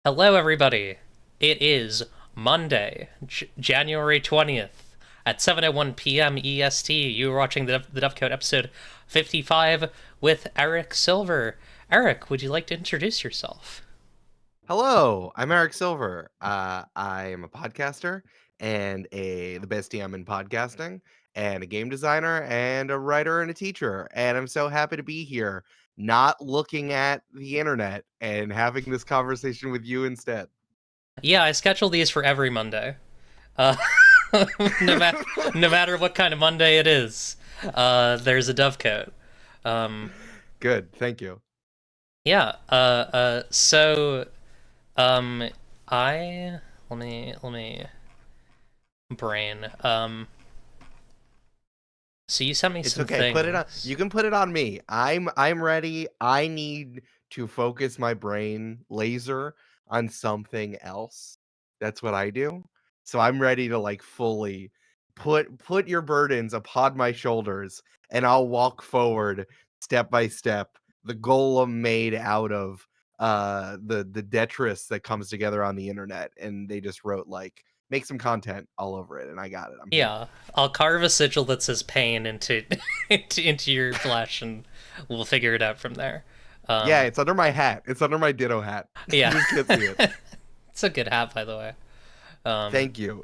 Hello, everybody. It is Monday, January 20th at 7:01 p.m. EST. You are watching the Dovecote episode 55 with Eric Silver. Eric, would you like to introduce yourself? Hello, I'm Eric Silver. I am a podcaster and the best DM in podcasting, and a game designer and a writer and a teacher. And I'm so happy to be here, not looking at the internet and having this conversation with you instead. Yeah, I schedule these for every Monday. Uh, no matter what kind of Monday it is, there's a Dovecote. Good, thank you. Yeah, so, um, I, let me brain, so you sent me It's some okay. Put it on. things. You can put it on me. I'm ready. I need to focus my brain laser on something else. That's what I do. So I'm ready to like fully put your burdens upon my shoulders, and I'll walk forward step by step. The golem made out of the detritus that comes together on the internet, and they just wrote like make some content all over it, and I got it. I'm here. Yeah, I'll carve a sigil that says pain into into your flesh, and we'll figure it out from there. Yeah, it's under my hat. It's under my Ditto hat. You Yeah, just can't see it. it's a good hat, by the way. Um, Thank you.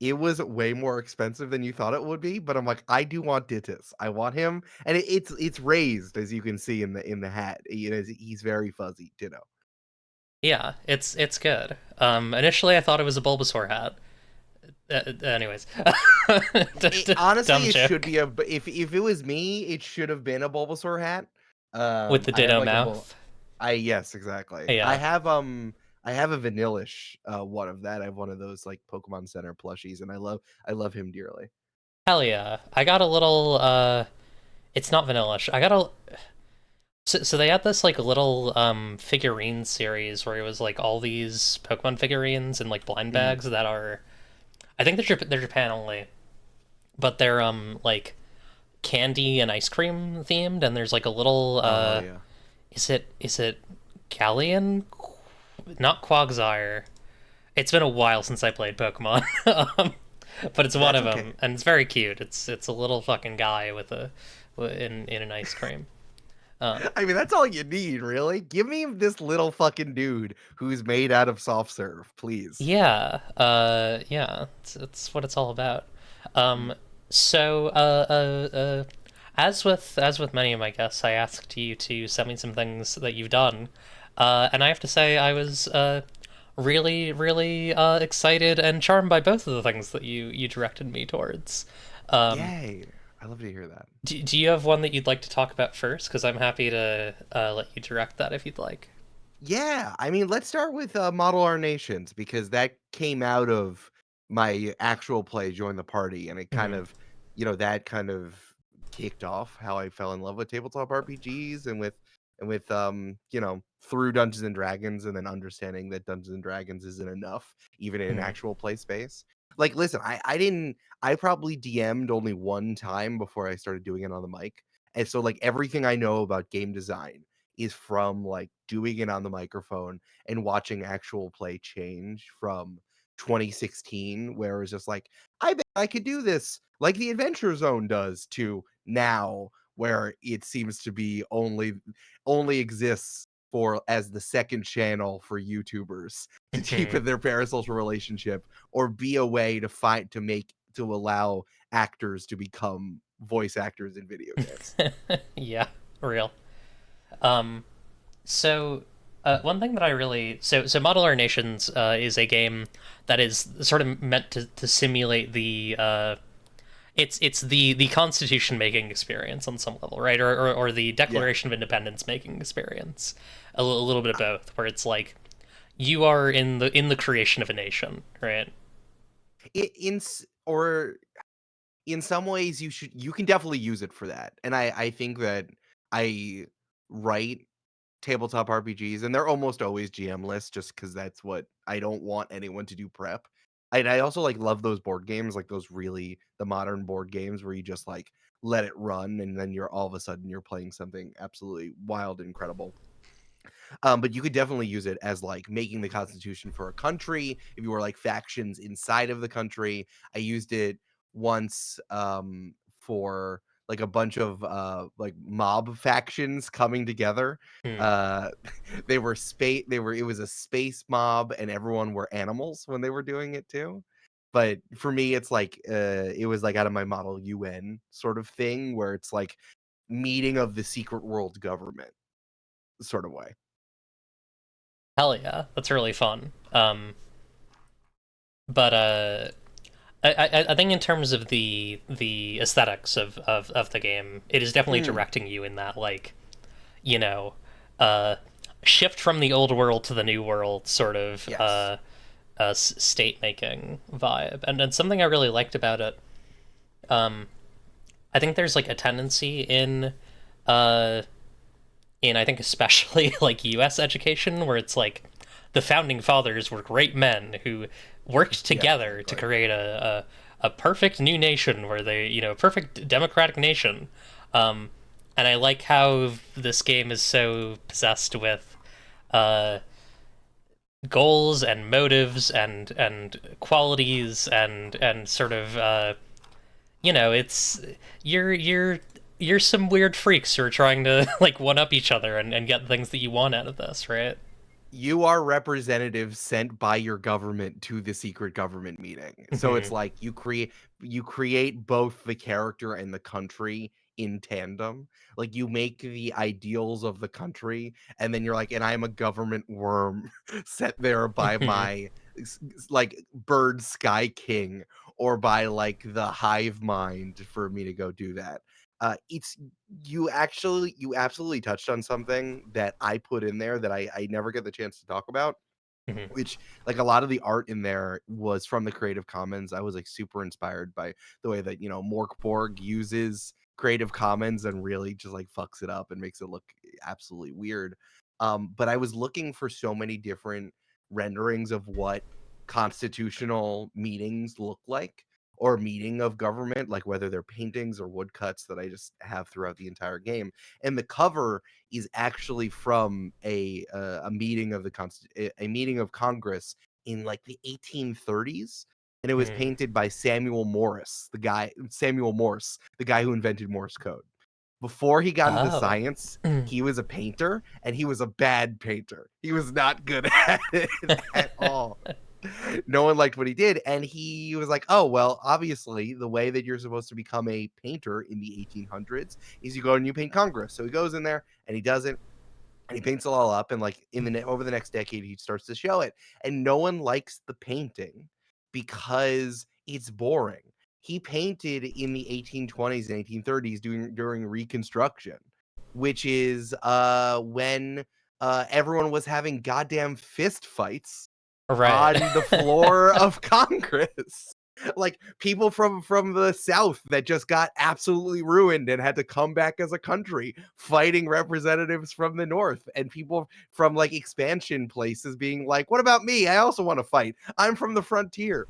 It was way more expensive than you thought it would be, but I'm like, I do want Dittus. I want him, and it's raised as you can see in the hat. You know, he's very fuzzy. Ditto. yeah, it's good. Initially I thought it was a Bulbasaur hat. Anyways, Honestly, dumb it should joke be a. If it was me, it should have been a Bulbasaur hat. with the I have Ditto like mouth. yes, exactly. Yeah, I have a vanillish one of that. I have one of those like Pokemon Center plushies, and I love him dearly. hell yeah. I got a little. It's not vanillish. I got a. So they had this like little figurine series where it was like all these Pokemon figurines and like blind Mhm. bags that are, I think they're Japan only, but they're candy and ice cream themed, and there's like a little Oh yeah. is it Galleon? Not Quagsire. It's been a while since I played Pokemon. But it's one That's of them, okay. and it's very cute. It's a little fucking guy with a in an ice cream. Um, I mean, that's all you need, really. Give me this little fucking dude who's made out of soft serve, please. yeah, yeah, it's what it's all about. Mm. Um, so as with many of my guests, I asked you to send me some things that you've done, and I have to say I was really excited and charmed by both of the things that you directed me towards. Um, Yay. I love to hear that. do you have one that you'd like to talk about first? Because I'm happy to let you direct that if you'd like. Yeah, I mean, let's start with Model Our Nations because that came out of my actual play, Join the Party, and it kind Hmm. of, that kind of kicked off how I fell in love with tabletop RPGs and with through Dungeons and Dragons and then understanding that Dungeons and Dragons isn't enough even in an Hmm. actual play space. Like, listen, I probably DM'd only one time before I started doing it on the mic. And so like everything I know about game design is from like doing it on the microphone and watching actual play change from 2016, where it was just like, I bet I could do this like the Adventure Zone does, to now, where it seems to be only exists for as the second channel for YouTubers to Hmm. deepen their parasocial relationship or be a way to find to allow actors to become voice actors in video games. Yeah, real. Um, so one thing that I really so Model Our Nations is a game that is sort of meant to simulate the it's the Constitution making experience on some level, right? Or the Yeah. Declaration of Independence making experience. A little bit of both, where it's like you are in the creation of a nation, right? Or in some ways you can definitely use it for that. And I think that I write tabletop RPGs and they're almost always GM lists just because that's what I don't want anyone to do prep. And I also like love those board games, like those really the modern board games where you just like let it run and then you're all of a sudden you're playing something absolutely wild and incredible. But you could definitely use it as like making the constitution for a country. If you were like factions inside of the country, I used it once for like a bunch of like mob factions coming together. Hmm. Uh, they were space. They were. It was a space mob, and everyone were animals when they were doing it too. But for me, it's like it was like out of my model UN sort of thing, where it's like meeting of the secret world government sort of way. Hell yeah, that's really fun. But I think in terms of the aesthetics of the game, it is definitely Mm, directing you in that like you know uh shift from the old world to the new world sort of yes. state making vibe, and something I really liked about it. Um, I think there's like a tendency uh in I think especially like U.S. education where it's like the founding fathers were great men who worked Yeah, together to exactly. create a perfect new nation where they perfect democratic nation. Um, and I like how this game is so possessed with uh, goals and motives and qualities and sort of it's you're you're some weird freaks who are trying to like one up each other and get things that you want out of this, right? You are representatives sent by your government to the secret government meeting. So it's Hmm. like you create both the character and the country in tandem. Like you make the ideals of the country and then you're like, and I am a government worm set there by Hmm. my like bird sky king or by like the hive mind for me to go do that. It's you absolutely touched on something that I put in there that I never get the chance to talk about, Hmm. which like a lot of the art in there was from the Creative Commons. I was like super inspired by the way that, Morkborg uses Creative Commons and really just like fucks it up and makes it look absolutely weird. But I was looking for so many different renderings of what constitutional meetings look like or meeting of government, like whether they're paintings or woodcuts that I just have throughout the entire game. And the cover is actually from a meeting of a meeting of Congress in like the 1830s, and it was Hmm. painted by Samuel Morse, the guy who invented Morse code. Before he got into Oh. science, he was a painter, and he was a bad painter. He was not good at it at all. No one liked what he did, and he was like, oh well, obviously the way that you're supposed to become a painter in the 1800s is you go and you paint Congress. So he goes in there and he does it, and he paints it all up, and like over the next decade he starts to show it, and no one likes the painting because it's boring. He painted in the 1820s and 1830s during reconstruction, which is when everyone was having goddamn fist fights Right. on the floor of Congress. Like people from the South that just got absolutely ruined and had to come back as a country, fighting representatives from the North, and people from like expansion places being like, "What about me? I also want to fight. I'm from the frontier."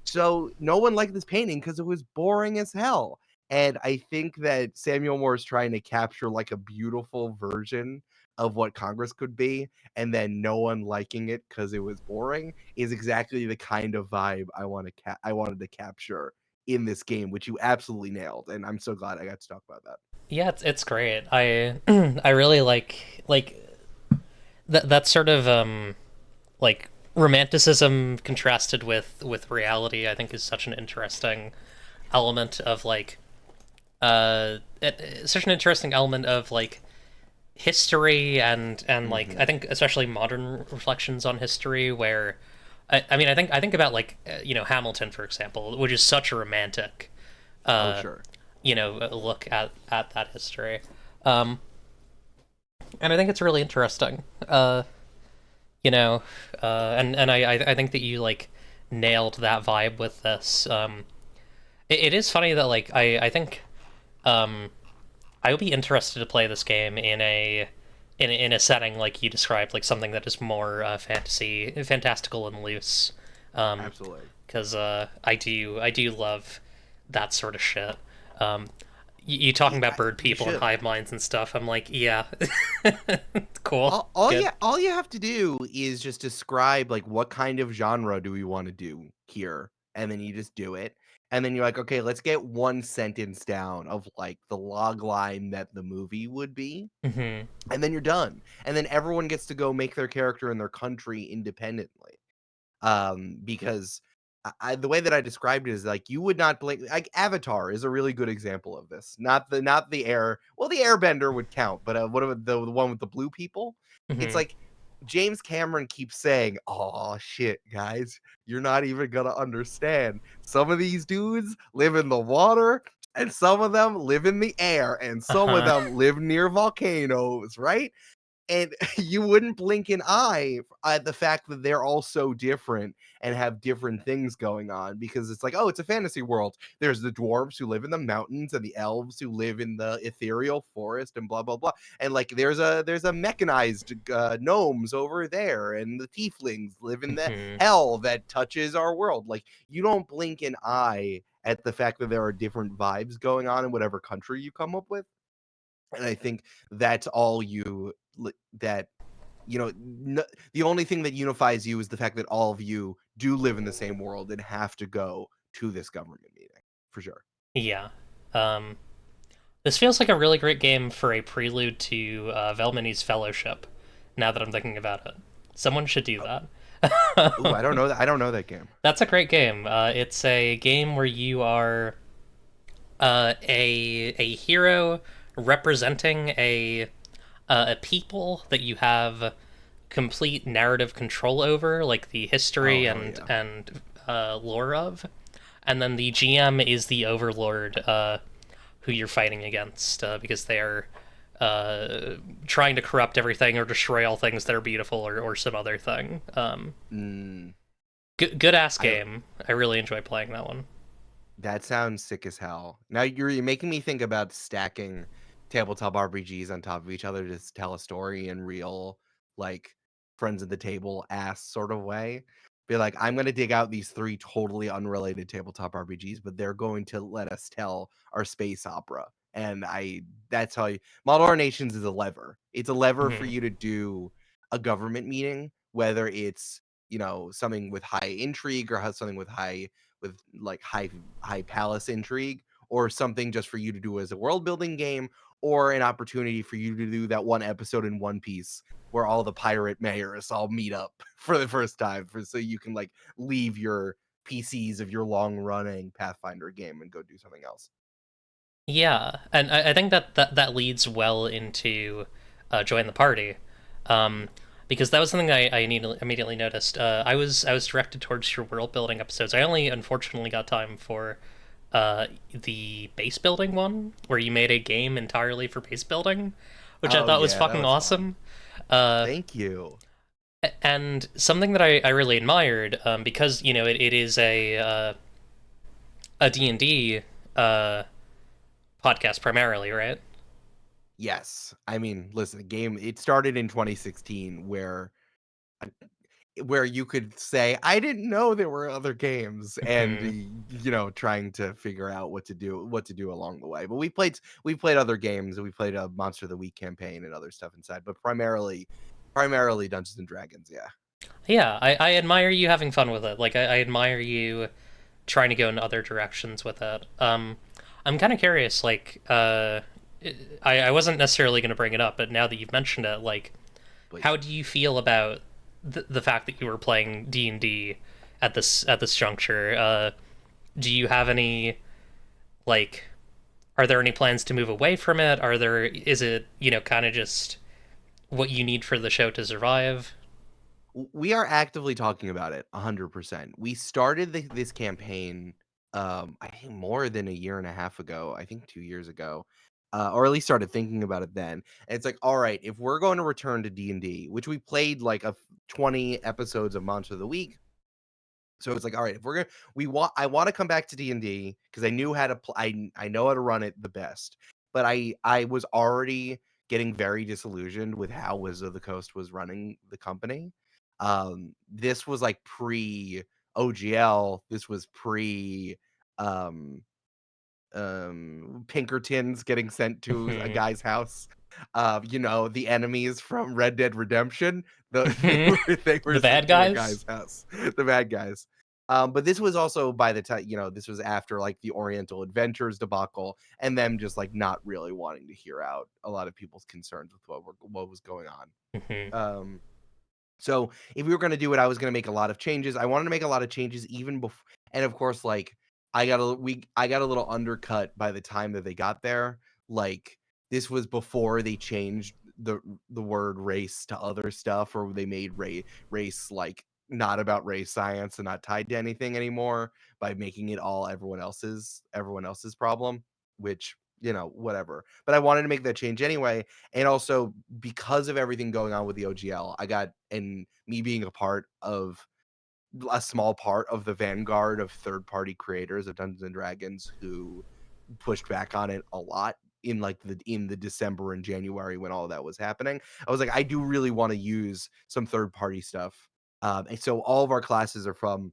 So no one liked this painting because it was boring as hell. And I think that Samuel Moore is trying to capture like a beautiful version of what Congress could be, and then no one liking it because it was boring is exactly the kind of vibe I wanted to capture in this game, which you absolutely nailed. And I'm so glad I got to talk about that. Yeah, it's great. I I really like that sort of like romanticism contrasted with reality. I think is such an interesting element of like such an interesting element of like history and like I Hmm. think especially modern reflections on history where I mean I think about like Hamilton for example, which is such a romantic Oh, uh, sure. look at that history. Um, and I think it's really interesting. You know, and I think that you like nailed that vibe with this. It is funny that like I think um I would be interested to play this game in a setting like you described, like something that is more fantastical and loose. Um, Absolutely. because I do love that sort of shit. Um, you talking about bird You people and should. hive minds and stuff. I'm like, yeah, cool, All good. you have to do is just describe like what kind of genre do we want to do here, and then you just do it, and then you're like, okay, let's get one sentence down of like the log line that the movie would be, Hmm. and then you're done, and then everyone gets to go make their character in their country independently. Because the way that I described it is like you would not blink. Like Avatar is a really good example of this. Not the air. Well, the Airbender would count, but what about the one with the blue people? It's Hmm. like James Cameron keeps saying, "Oh shit, guys, you're not even gonna understand. Some of these dudes live in the water." And some of them live in the air, and Uh some of huh. them live near volcanoes, right? And you wouldn't blink an eye at the fact that they're all so different and have different things going on, because it's like, oh, it's a fantasy world. There's the dwarves who live in the mountains and the elves who live in the ethereal forest and blah blah blah, and like there's a mechanized gnomes over there, and the tieflings live in the Hmm. hell that touches our world. Like you don't blink an eye at the fact that there are different vibes going on in whatever country you come up with. And I think that's all that the only thing that unifies you is the fact that all of you do live in the same world and have to go to this government meeting for sure. Yeah. Um, this feels like a really great game for a prelude to Velmini's Fellowship. Now that I'm thinking about it, someone should do that. Ooh, I don't know that. I don't know that game. That's a great game. It's a game where you are a hero representing a people that you have complete narrative control over, like the Oh history hell and yeah. lore of, and then the GM is the overlord who you're fighting against because they are trying to corrupt everything or destroy all things that are beautiful or some other thing. Mm, Good ass I game. I really enjoy playing that one. That sounds sick as hell. Now you're making me think about stacking tabletop RPGs on top of each other to tell a story in real, like, friends at the table ass sort of way. Be like, I'm gonna dig out these three totally unrelated tabletop RPGs, but they're going to let us tell our space opera. And that's how Model Nations is a lever. It's a lever for Hmm. you to do a government meeting, whether it's something with high intrigue or something with like high palace intrigue, or something just for you to do as a world building game, or an opportunity for you to do that one episode in One Piece where all the pirate mayors all meet up for the first time, so you can like leave your PCs of your long running Pathfinder game and go do something else. Yeah, and I think that leads well into join the party, um, because that was something I immediately noticed. I was directed towards your world building episodes. I only unfortunately got time for the base building one, where you made a game entirely for base building, which I Oh thought was yeah, that fucking was fun. awesome. Uh, Thank you. and something that I really admired, because it is a D&D podcast primarily, right? Yes, I mean, listen, the game, it started in 2016 where you could say, "I didn't know there were other games," and Hmm. trying to figure out what to do along the way. But we played other games. We played a Monster of the Week campaign and other stuff inside, but primarily Dungeons and Dragons. Yeah. Yeah, I admire you having fun with it. Like I admire you trying to go in other directions with it. I'm kind of curious. Like, I wasn't necessarily going to bring it up, but now that you've mentioned it, like, Please. how do you feel about the fact that you were playing D&D at this juncture? Do you have any like? Are there any plans to move away from it? Is it kind of just what you need for the show to survive? We are actively talking about it 100%. We started this campaign I think more than a year and a half ago, I think 2 years ago, or at least started thinking about it then. And it's like, all right, if we're going to return to D&D, which we played like 20 episodes of Monster of the Week. So it's like, all right, if we're gonna, I want to come back to D&D because I knew how to I know how to run it the best. But I was already getting very disillusioned with how Wizard of the Coast was running the company. This was like pre OGL. This was pre um Pinkertons getting sent to a Mhm. guy's house. The enemies from Red Dead Redemption, they Mhm. were The sent bad to a guys? guy's house, the bad guys. But this was also by the time, this was after like the Oriental Adventures debacle and them just like not really wanting to hear out a lot of people's concerns with what was going on. Mhm. Um, so if we were going to do it, I was going to make a lot of changes. I wanted to make a lot of changes even before, and of course, like I got a little undercut by the time that they got there. Like this was before they changed the word race to other stuff, or they made race like not about race science and not tied to anything anymore by making it all everyone else's problem, which whatever. But I wanted to make that change anyway, and also because of everything going on with the OGL, and me being a part of a small part of the vanguard of third party creators of Dungeons and Dragons who pushed back on it a lot in the December and January when all of that was happening. I was like, I do really want to use some third party stuff. And so all of our classes are from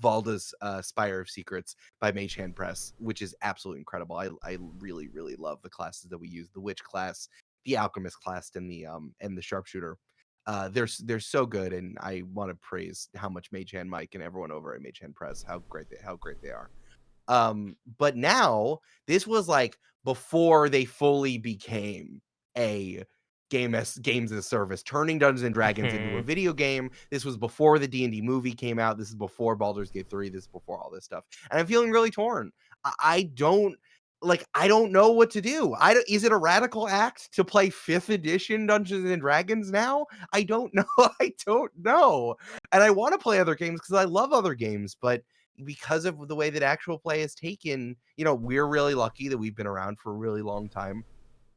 Valda's Spire of Secrets by Mage Hand Press, which is absolutely incredible. I really really love the classes that we use: the Witch class, the Alchemist class, and the Sharpshooter. They're so good, and I want to praise how much Mage Hand Mike and everyone over at Mage Hand Press how great they are. But now this was like before they fully became a games as a service, turning Dungeons and Dragons into a Mhm. video game. This was before the D&D movie came out. This is before Baldur's Gate 3. This is before all this stuff. And I'm feeling really torn. I don't know what to do. Is it a radical act to play 5th edition Dungeons and Dragons now? I don't know. I don't know. And I want to play other games because I love other games, but because of the way that actual play is taken, we're really lucky that we've been around for a really long time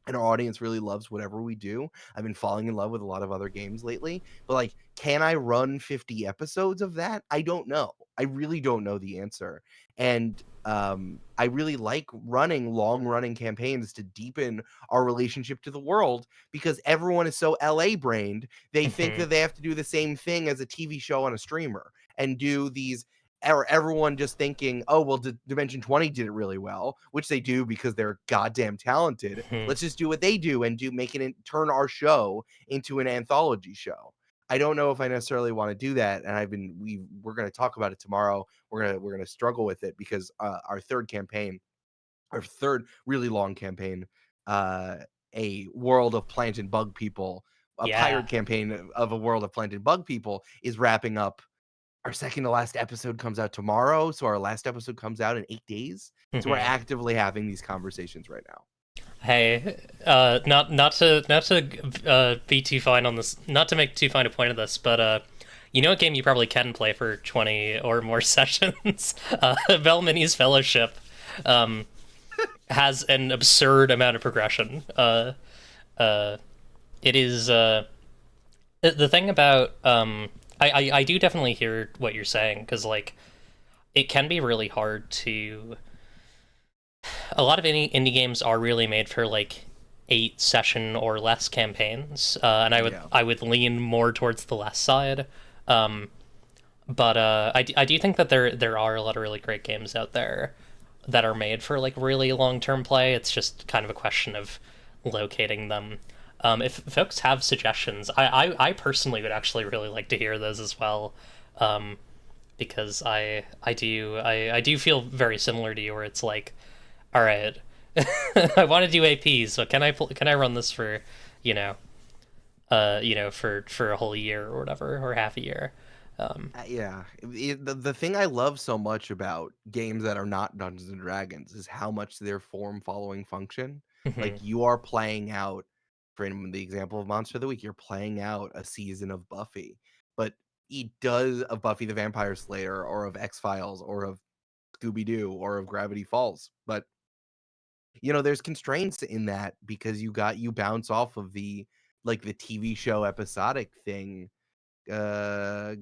and our audience really loves whatever we do. I've been falling in love with a lot of other games lately, but like, can I run 50 episodes of that? I don't know. I really don't know the answer. And I really like running long running campaigns to deepen our relationship to the world because everyone is so LA brained. They think Mhm. that they have to do the same thing as a TV show on a streamer and do these or everyone just thinking, oh, well, Dimension 20 did it really well, which they do because they're goddamn talented. Mhm. Let's just do what they do and turn our show into an anthology show. I don't know if I necessarily want to do that, and we're going to talk about it tomorrow. We're going to struggle with it because our third really long campaign, uh, a world of plant and bug people, a Yeah. pirate campaign of a world of plant and bug people is wrapping up. Our second to last episode comes out tomorrow, so our last episode comes out in 8 days. So we're Mhm. actively having these conversations right now. Hey, not to be too fine on this, not to make too fine a point of this, but you know a game you probably can play for 20 or more sessions. Velmini's Fellowship, um, has an absurd amount of progression. It is the thing about I do definitely hear what you're saying because like it can be really hard to a lot of indie games are really made for like 8 session or less campaigns, and Yeah. I would lean more towards the less side. Um, but I do think that there are a lot of really great games out there that are made for like really long term play. It's just kind of a question of locating them. If folks have suggestions, I personally would actually really like to hear those as well, um, because I do feel very similar to you, where it's like, all right, I want to do APs, so can I run this for, you know, for a whole year or whatever, or half a year? Yeah. The thing I love so much about games that are not Dungeons and Dragons is how much their form following function. Mhm. Like you are playing out, the example of Monster of the Week, you're playing out a season of Buffy, but it does of Buffy the Vampire Slayer or of X Files or of Scooby-Doo or of Gravity Falls. But there's constraints in that because you bounce off of the TV show episodic thing, the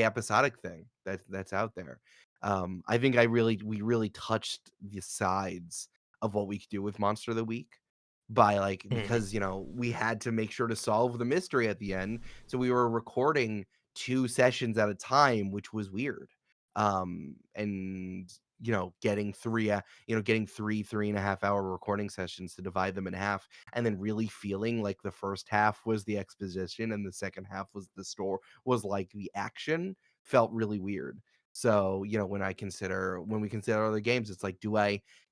episodic thing that's out there. I think we really touched the sides of what we could do with Monster of the Week by Mhm. because we had to make sure to solve the mystery at the end, so we were recording 2 sessions at a time, which was weird. And getting 3.5 hour recording sessions to divide them in half, and then really feeling like the first half was the exposition and the second half was was like the action, felt really weird. So, when we consider other games, it's like,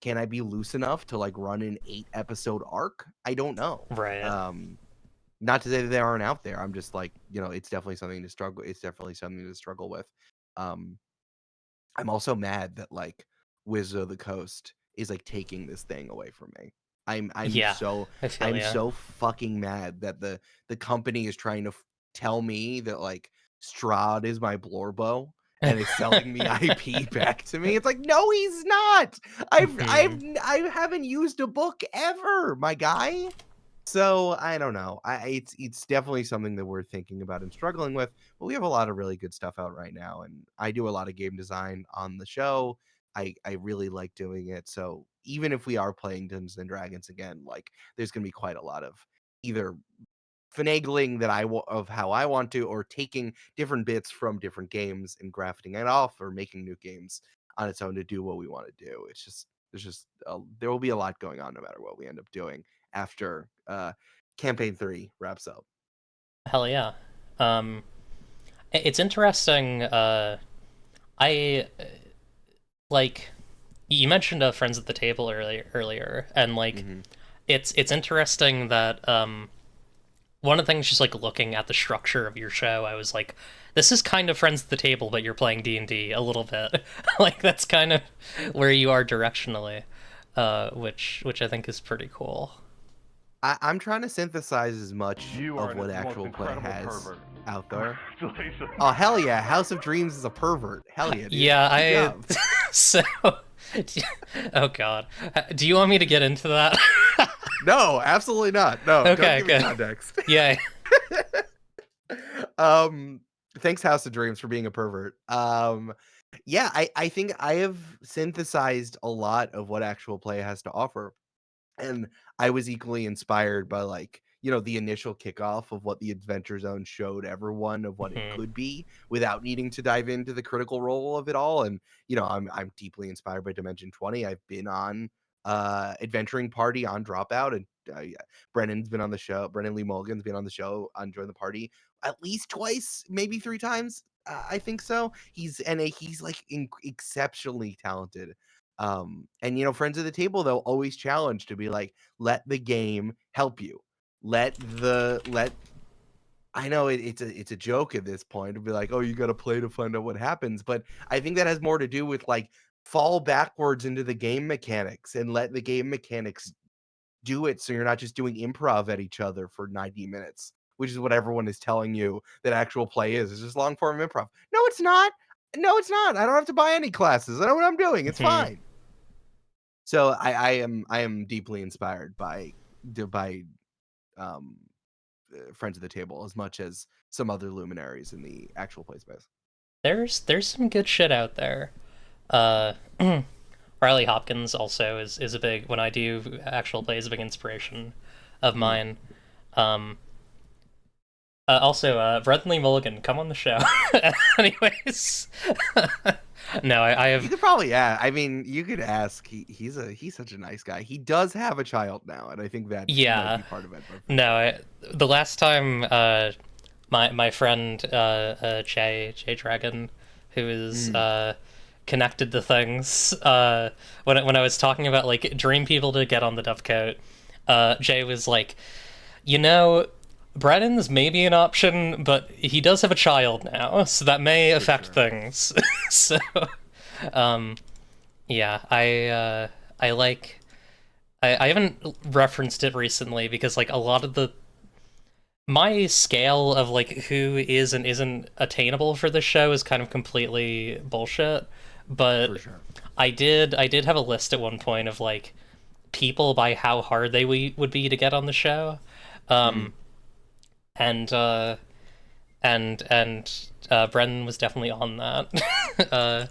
can I be loose enough to run an 8 episode arc? I don't know. Right. Not to say that they aren't out there. I'm just like, it's definitely something to struggle. It's definitely something to struggle with. Um, I'm also mad that Wizard of the Coast is taking this thing away from me. I'm I'm Yeah, so I feel I'm ya. so fucking mad that the company is trying to tell me that Strahd is my Blorbo and is selling me IP back to me. It's like, no, he's not. Mhm. I haven't used a book ever, my guy. So I don't know. It's definitely something that we're thinking about and struggling with. But we have a lot of really good stuff out right now, and I do a lot of game design on the show. I really like doing it. So even if we are playing Dungeons and Dragons again, there's gonna be quite a lot of either finagling of how I want to, or taking different bits from different games and grafting it off, or making new games on its own to do what we want to do. There will be a lot going on no matter what we end up doing after campaign 3 wraps up. Hell yeah. Um, it's interesting. I like you mentioned friends at the table earlier, and Hmm. it's interesting that one of the things just looking at the structure of your show, I was like, this is kind of friends at the table, but you're playing D&D a little bit. That's kind of where you are directionally, which I think is pretty cool. I'm trying to synthesize as much You are of what the most actual play incredible has pervert. out there. Congratulations. Oh hell yeah, House of Dreams is a pervert. Hell yeah, dude. Yeah, Good I job. so oh god. Do you want me to get into that? No, absolutely not. No, don't Okay, give me good. context. Yeah. um Thanks, House of Dreams, for being a pervert. Yeah, I think I have synthesized a lot of what actual play has to offer, and I was equally inspired by the initial kickoff of what the Adventure Zone showed everyone of what it Mhm. could be without needing to dive into the critical role of it all. And I'm deeply inspired by Dimension 20. I've been on Adventuring Party on Dropout, and yeah, Brennan's been on the show. Brennan Lee Mulligan's been on the show on Join the Party at least twice, maybe 3 times. I think so. He's exceptionally talented. And friends at the table, they'll always challenge to be like, let the game help you. Let I know it's a joke at this point to be like, oh, you got to play to find out what happens. But I think that has more to do with fall backwards into the game mechanics and let the game mechanics do it, so you're not just doing improv at each other for 90 minutes, which is what everyone is telling you that actual play is. It's just long form improv. No, it's not. No, it's not. I don't have to buy any classes. I know what I'm doing. It's Mhm. fine. So I am deeply inspired by um friends at the table as much as some other luminaries in the actual play space. There's some good shit out there. Uh Riley Hopkins also is a big when I do actual plays a big inspiration of Mhm. mine. Um Also, Brenton Lee Mulligan, come on the show. Anyways, no, I You have. could probably, yeah. I mean, you could ask. He's such a nice guy. He does have a child now, and I think that might Yeah, be part of it. But for no, sure. the last time my friend Jay Dragon, who is Mm. connected to things, when I was talking about dream people to get on the Dovecote, Jay was like, you know, Brennan's maybe an option, but he does have a child now, so that may For affect sure. things. So, um, yeah, I like I haven't referenced it recently because a lot of the my scale of who is and isn't attainable for this show is kind of completely bullshit. For but sure. I did have a list at one point of like people by how hard they would be to get on the show, Mm. um, and Brendan was definitely on that. uh,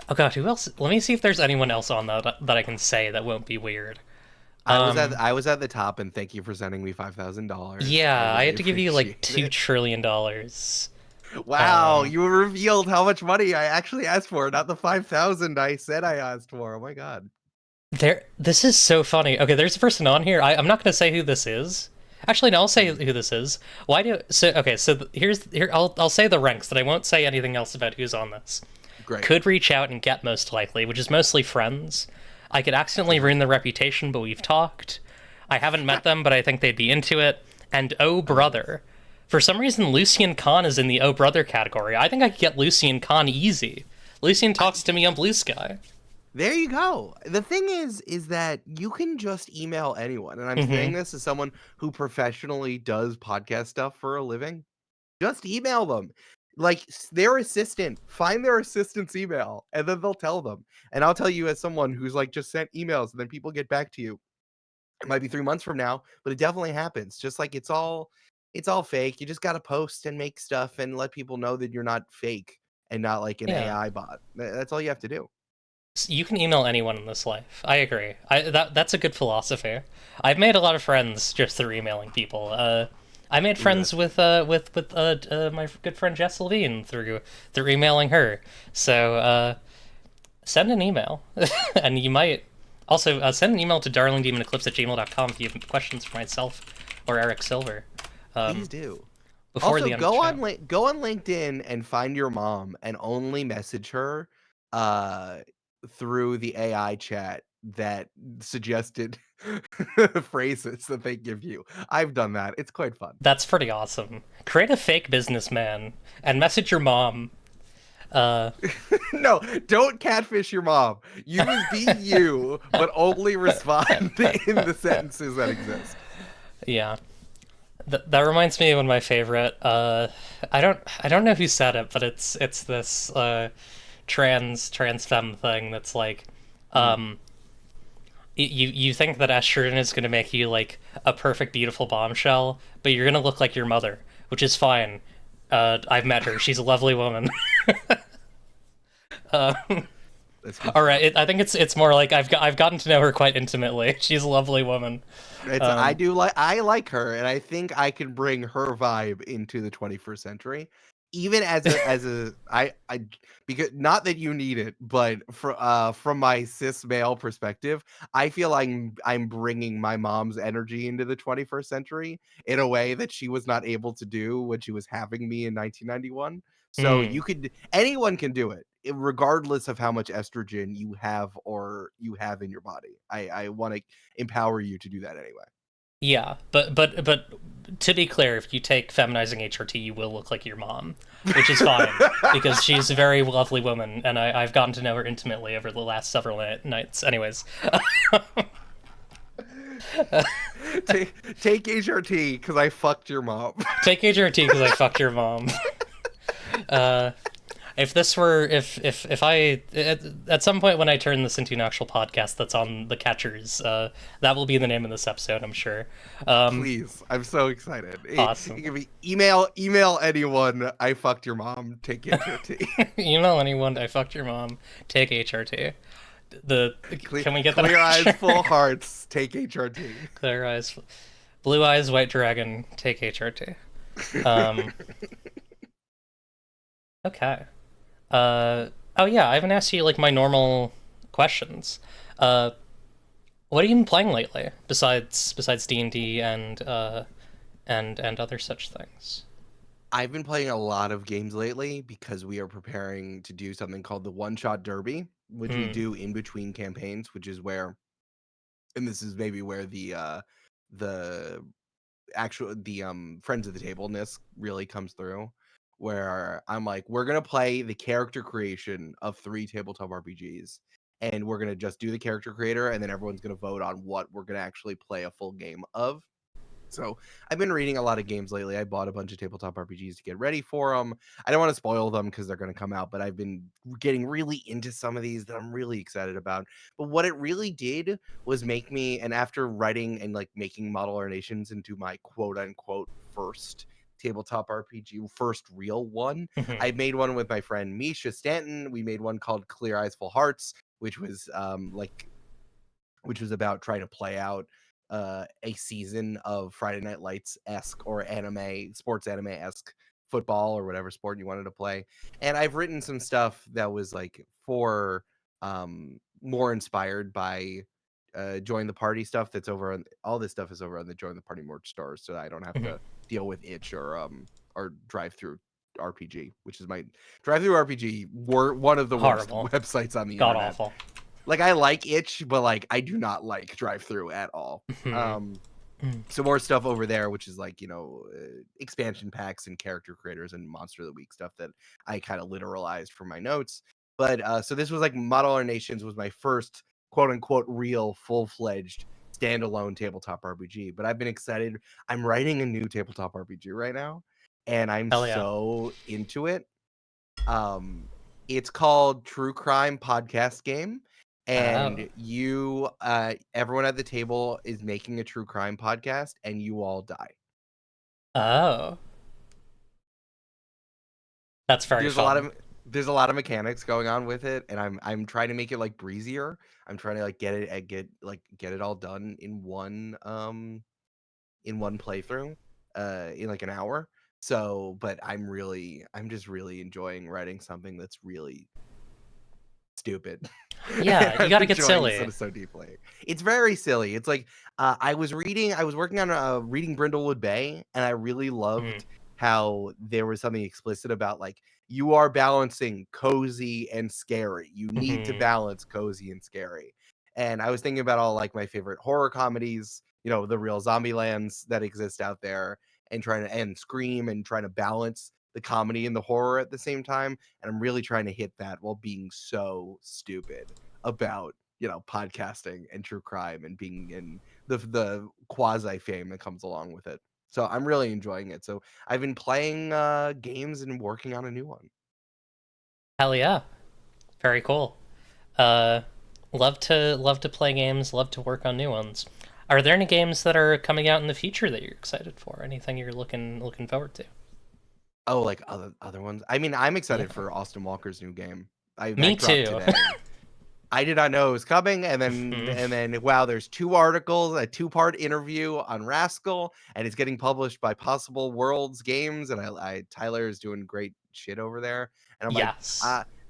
oh god, who else? Let me see if there's anyone else on that I can say that won't be weird. Um, I was at the top, and thank you for sending me $5,000. I yeah, I really had to give you like appreciate $2 trillion. Wow, Um, you revealed how much money I actually asked for, not the 5,000 I said I asked for. Oh my god. this is so funny. Okay, there's a person on here. I'm not going to say who this is. Actually, no, I'll say Mm. who this is. Why do so? Okay, so here I'll say the ranks, but I won't say anything else about who's on this. Great. Could reach out and get most likely, which is mostly friends. I could For accidentally sure. ruin their reputation, but we've talked. I haven't met them, but I think they'd be into it. And Oh Oh, nice. Brother. For some reason, Lucian Khan is in the Oh Brother category. I think I could get Lucian Khan easy. Lucian talks to me on Blue Sky. There you go. The thing is that you can just email anyone, and I'm saying Mm-hmm. this as someone who professionally does podcast stuff for a living. Just email them. Like their assistant, find their assistant's email, and then they'll tell them. And I'll tell you as someone who's like just sent emails and then people get back to you. It might be 3 months from now, but it definitely happens. Just like it's all fake. You just got to post and make stuff and let people know that you're not fake and not like an Yeah. AI bot. That's all you have to do. You can email anyone in this life. I agree. That's a good philosophy. I've made a lot of friends just through emailing people. I made friends Interesting. with my good friend Jess Levine through emailing her. So send an email, and you might also send an email to darlingdemoneclipse@gmail.com if you have questions for myself or Eric Silver Please um, do. before Also, the end of the show. go on LinkedIn and find your mom and only message her uh through the AI chat that suggested phrases that they give you. I've done that. It's quite fun. That's pretty awesome. Create a fake businessman and message your mom. Uh, No, don't catfish your mom. Be you, but only respond in the sentences that exist. yeah. That reminds me of one of my favorite. I don't know who said it, but it's this trans femme thing that's like, Mm. um, you think that estrogen is gonna make you like a perfect beautiful bombshell, but you're gonna look like your mother, which is fine. I've met her. She's a lovely woman. uh, That's good all right, stuff. I think it's more like I've gotten to know her quite intimately. She's a lovely woman. Um, I like her, and I think I can bring her vibe into the 21st century. Even as a I because not that you need it, but from my cis male perspective, I feel like I'm bringing my mom's energy into the 21st century in a way that she was not able to do when she was having me in 1991. So hmm. anyone can do it, regardless of how much estrogen you have in your body. I want to empower you to do that anyway. Yeah, but to be clear, if you take feminizing HRT, you will look like your mom, which is fine because she's a very lovely woman, and I've gotten to know her intimately over the last several nights. Anyways, Take HRT because I fucked your mom. take HRT because I fucked your mom. Uh, if this were if I at some point when I turn this into an actual podcast that's on the catchers, that will be the name of this episode, I'm sure. Um, Please, I'm so excited. It awesome. can be email anyone. I fucked your mom. Take HRT. You know anyone? I fucked your mom. Take HRT. The clear, can we get that clear on eyes, full shirt? hearts. Take HRT. Clear eyes, blue eyes, white dragon. Take HRT. Um. Okay. Oh yeah, I haven't asked you like my normal questions. Uh. What have you been playing lately besides D&D and other such things? I've been playing a lot of games lately because we are preparing to do something called the One Shot Derby, which we Hmm. do in between campaigns, which is where, and this is maybe where the friends of the tableness really comes through, where I'm like, we're gonna play the character creation of 3 tabletop RPGs, and we're gonna just do the character creator, and then everyone's gonna vote on what we're gonna actually play a full game of. So I've been reading a lot of games lately. I bought a bunch of tabletop RPGs to get ready for them. I don't want to spoil them because they're going to come out, but I've been getting really into some of these that I'm really excited about. But what it really did was make me, and after writing and like making Model Our Nations into my quote unquote first tabletop RPG, first real one, Hmm. I made one with my friend Misha Stanton. We made one called Clear Eyes Full Hearts, which was which was about trying to play out a season of Friday Night Lights esque or sports anime esque football or whatever sport you wanted to play. And I've written some stuff that was like for more inspired by join the party stuff that's over on all this stuff is over on the join the party merch store, so I don't have Hmm. to deal with itch or drive through RPG, which is my drive through RPG were one of the worst Horrible. websites on the God internet. awful. Like I like itch, but like I do not like drive through at all. Hmm. Some more stuff over there, which is like expansion packs and character creators and monster of the week stuff that I kind of literalized for my notes. But so this was like Model Our Nations was my first quote unquote real full fledged standalone tabletop RPG. But I've been excited. I'm writing a new tabletop RPG right now, and I'm Hell yeah. so into it. Um, it's called True Crime Podcast Game, Oh. and everyone at the table is making a true crime podcast, and you all die. Oh. That's very There's a lot fun. of there's a lot of mechanics going on with it, and I'm trying to make it like breezier. I'm trying to like get it all done in one playthrough, in like an hour. So, but I'm just really enjoying writing something that's really stupid. And Yeah, you I'm gotta get enjoying silly. so deeply. It's very silly. It's like I was working on reading Brindlewood Bay, and I really Mm. loved how there was something explicit about like you are balancing cozy and scary. You need to Hmm. balance cozy and scary. And I was thinking about all like my favorite horror comedies, the real zombie lands that exist out there, and trying to and Scream and trying to balance the comedy and the horror at the same time, and I'm really trying to hit that while being so stupid about podcasting and true crime and being in the quasi fame that comes along with it. So I'm really enjoying it. So I've been playing games and working on a new one. Hell yeah. Very cool. Uh, love to play games. Love to work on new ones. Are there any games that are coming out in the future that you're excited for? Anything you're looking forward to? Oh, like other ones. I mean, I'm Yeah. excited for Austin Walker's new game. Me That dropped too. today. I did not know it was coming, and Hmm. then wow, there's two articles, a two-part interview on Rascal, and it's getting published by Possible Worlds Games, and I Tyler is doing great shit over there, and I'm like, Yes.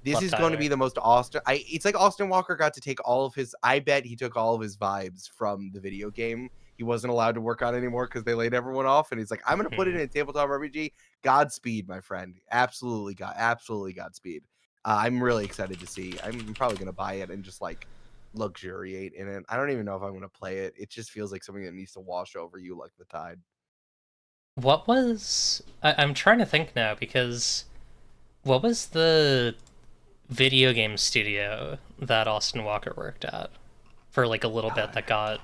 this Love is going to Tyler. be the most Austin. It's like Austin Walker got to take all of his. I bet he took all of his vibes from the video game. He wasn't allowed to work on anymore because they laid everyone off, and he's like, I'm going to put it Hmm. in a tabletop RPG. Godspeed, my friend. Absolutely Godspeed. I'm really excited to see. I'm probably gonna buy it and just like luxuriate in it. I don't even know if I'm gonna play it. It just feels like something that needs to wash over you like the tide. What was I'm trying to think now because what was the video game studio that Austin Walker worked at for like a little bit God, that got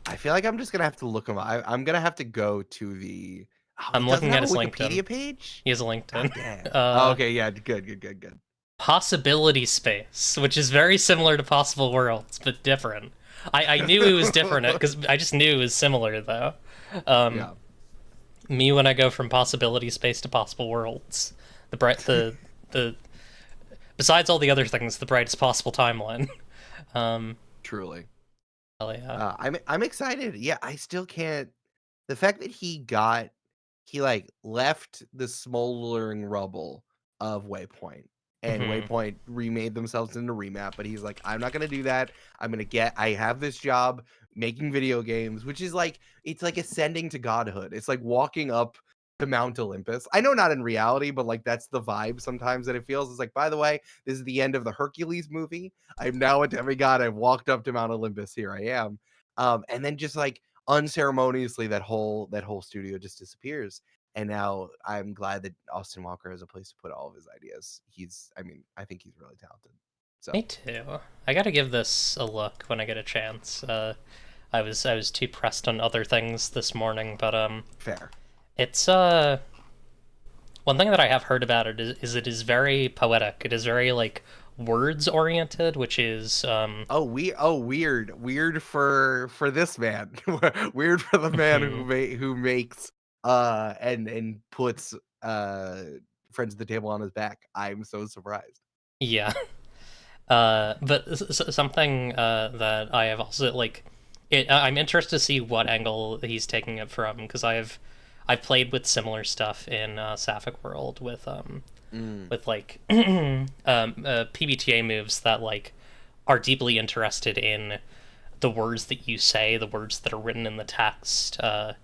I feel like I'm just gonna have to look him up. I'm gonna have to go to the. Oh, he I'm doesn't looking at have a his LinkedIn. Wikipedia page. He has a LinkedIn. God damn. Oh, Uh, okay, yeah, good. Possibility Space, which is very similar to Possible Worlds, but different. I knew it was different because I just knew it was similar though. Um, Yeah. Me when I go from Possibility Space to Possible Worlds, the bright the besides all the other things, the brightest possible timeline. Um, Truly. hell yeah. I'm excited. Yeah, I still can't. The fact that he like left the smoldering rubble of Waypoint, and Hmm. Waypoint remade themselves into remap, but he's like, I'm not gonna do that. I have this job making video games, which is like it's like ascending to godhood. It's like walking up to Mount Olympus. I know not in reality, but like that's the vibe sometimes that it feels. It's like, by the way, this is the end of the Hercules movie. I'm now a demigod. I've walked up to Mount Olympus. Here I am. And then just like unceremoniously that whole studio just disappears. And now I'm glad that Austin Walker has a place to put all of his ideas. I think he's really talented. Me So too. I gotta give this a look when I get a chance. I was too pressed on other things this morning, but Fair. it's one thing that I have heard about it is it is very poetic. It is very like words oriented, which is Weird for this man. Weird for the man who makes and puts uh friends at the table on his back. I'm so surprised. yeah. But something that I have also like, I'm interested to see what angle he's taking it from because I've played with similar stuff in Sapphic World Mm. with like PBTA moves that like are deeply interested in the words that you say, the words that are written in the text, uh,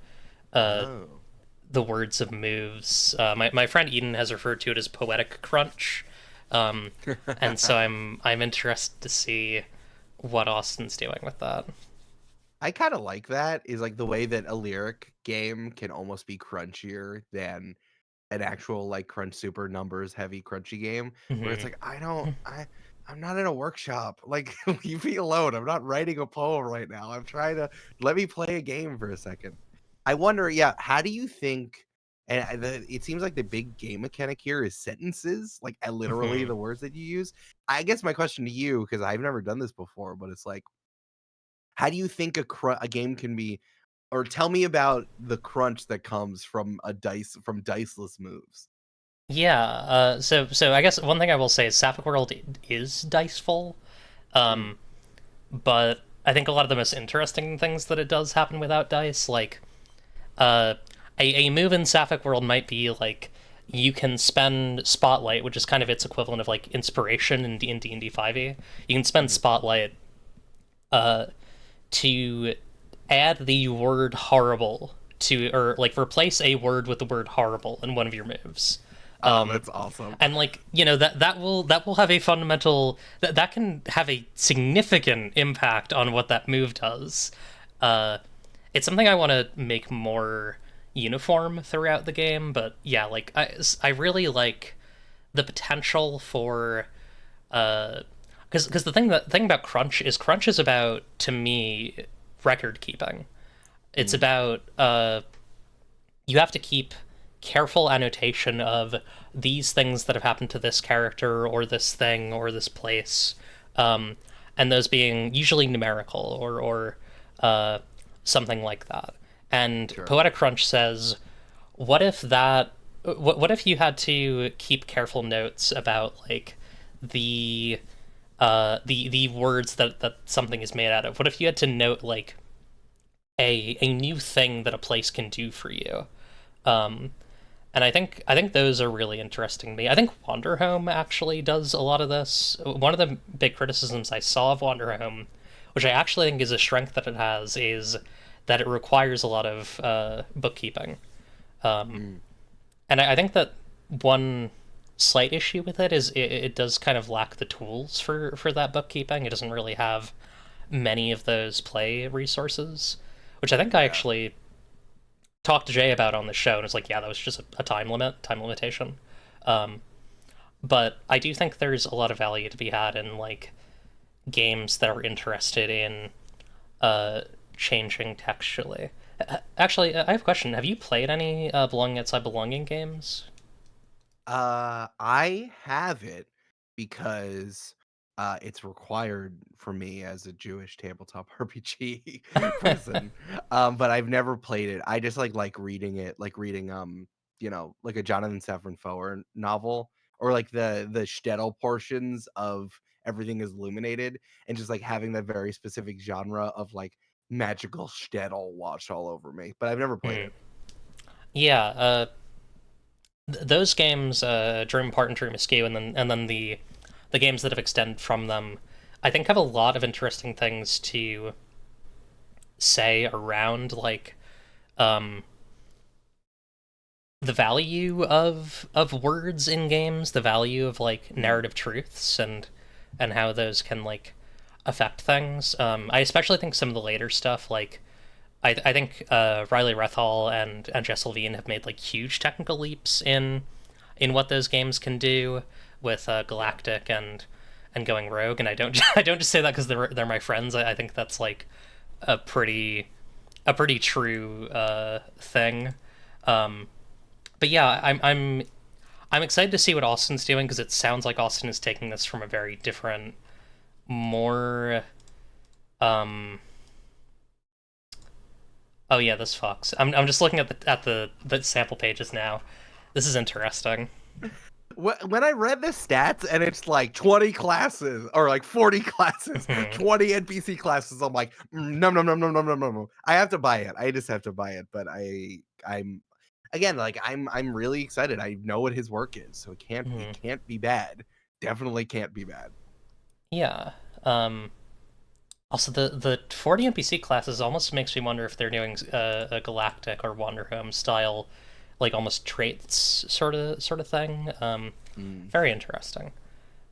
Oh. the words of moves. My friend Eden has referred to it as poetic crunch, um, and so I'm interested to see what Austin's doing with that. I kind of like that is like the way that a lyric game can almost be crunchier than an actual like crunch super numbers heavy crunchy game where it's Hmm. like I'm not in a workshop. Like leave me alone. I'm not writing a poem right now. I'm trying to let me play a game for a second. I wonder, yeah, how do you think it seems like the big game mechanic here is sentences, like literally Hmm. the words that you use. I guess my question to you, because I've never done this before, but it's like, how do you think a game can be, or tell me about the crunch that comes from diceless moves? Yeah. So I guess one thing I will say is Sapphic World is diceful, Mm. um, but I think a lot of the most interesting things that it does happen without dice, like uh, a move in Sapphic World might be like you can spend Spotlight, which is kind of its equivalent of like Inspiration in D&D 5e. You can spend Mhm. Spotlight uh, to add the word horrible to, or like replace a word with the word horrible in one of your moves. Oh, Um, that's awesome. and like that will have a fundamental that can have a significant impact on what that move does. Uh, it's something I want to make more uniform throughout the game, but yeah, like I really like the potential for because the thing about Crunch is about, to me, record keeping. It's Mm, about you have to keep careful annotation of these things that have happened to this character or this thing or this place, um, and those being usually numerical or uh, something like that. And sure. Poetic Crunch says, what if that? What if you had to keep careful notes about like the the words that something is made out of? What if you had to note like a new thing that a place can do for you? Um, and I think those are really interesting to me. I think Wanderhome actually does a lot of this. One of the big criticisms I saw of Wanderhome, which I actually think is a strength that it has, is that it requires a lot of bookkeeping. Um, Mm, and I think that one slight issue with it is it does kind of lack the tools for that bookkeeping. It doesn't really have many of those play resources, which I think I yeah. actually talked to Jay about on the show, and it's like, yeah, that was just a time limitation. Um, but I do think there's a lot of value to be had in like games that are interested in uh, changing textually. Actually, I have a question. Have you played any Belonging Outside Belonging games? I have it because it's required for me as a Jewish tabletop RPG person. But I've never played it. I just like reading it, like reading like a Jonathan Safran Foer novel, or like the shtetl portions of Everything is Illuminated, and just like having that very specific genre of like magical shtetl washed all over me. But I've never played Hmm. it. Yeah, those games, Dream Apart and Dream Askew, and then the games that have extended from them, I think have a lot of interesting things to say around like um, the value of words in games, the value of like Mm, narrative truths, and how those can like affect things. I especially think some of the later stuff, like I think Riley Rethall and Jess Levine have made like huge technical leaps in what those games can do with yeah. Galactic and going rogue. And I don't I don't just say that because they're my friends. I think that's like a pretty true thing. Um, but yeah, I'm excited to see what Austin's doing because it sounds like Austin is taking this from a very different, more oh yeah, this fucks. I'm just looking at the sample pages now. This is interesting. When I read the stats and it's like 20 classes or like 40 classes, 20 NPC classes, I'm like, no, no, no, no, no, no, no, no. I have to buy it. I just have to buy it. But I'm again, like I'm really excited. I know what his work is, so it can't be bad. Definitely can't be bad. Yeah. Also, the 40 NPC classes almost makes me wonder if they're doing a Galactic or Wanderhome style, like almost traits sort of thing. Very interesting.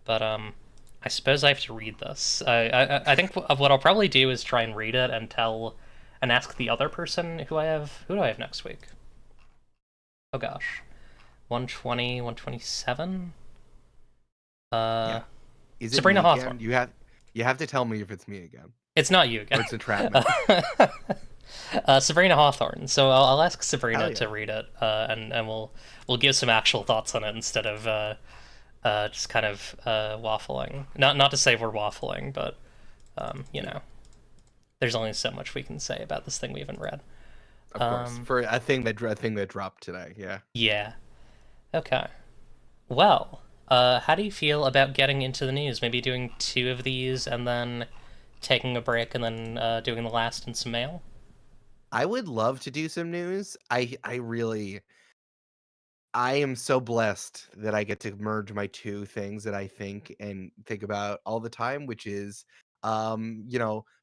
But I suppose I have to read this. I think what I'll probably do is try and read it and ask the other person who I have. Who do I have next week? Oh gosh, 120, 127. Yeah. Is it Sabrina me again? Hawthorne. You have to tell me if it's me again. It's not you Or again. it's entrapment. Sabrina Hawthorne. So I'll ask Sabrina Yeah. to read it, and we'll give some actual thoughts on it instead of just kind of waffling. Not to say we're waffling, but you know, there's only so much we can say about this thing we haven't read. Of course. For a thing that dropped today. Yeah. Yeah. Okay. Well, how do you feel about getting into the news? Maybe doing two of these and then taking a break and then doing the last in some mail? I would love to do some news. I am so blessed that I get to merge my two things that I think and think about all the time, which is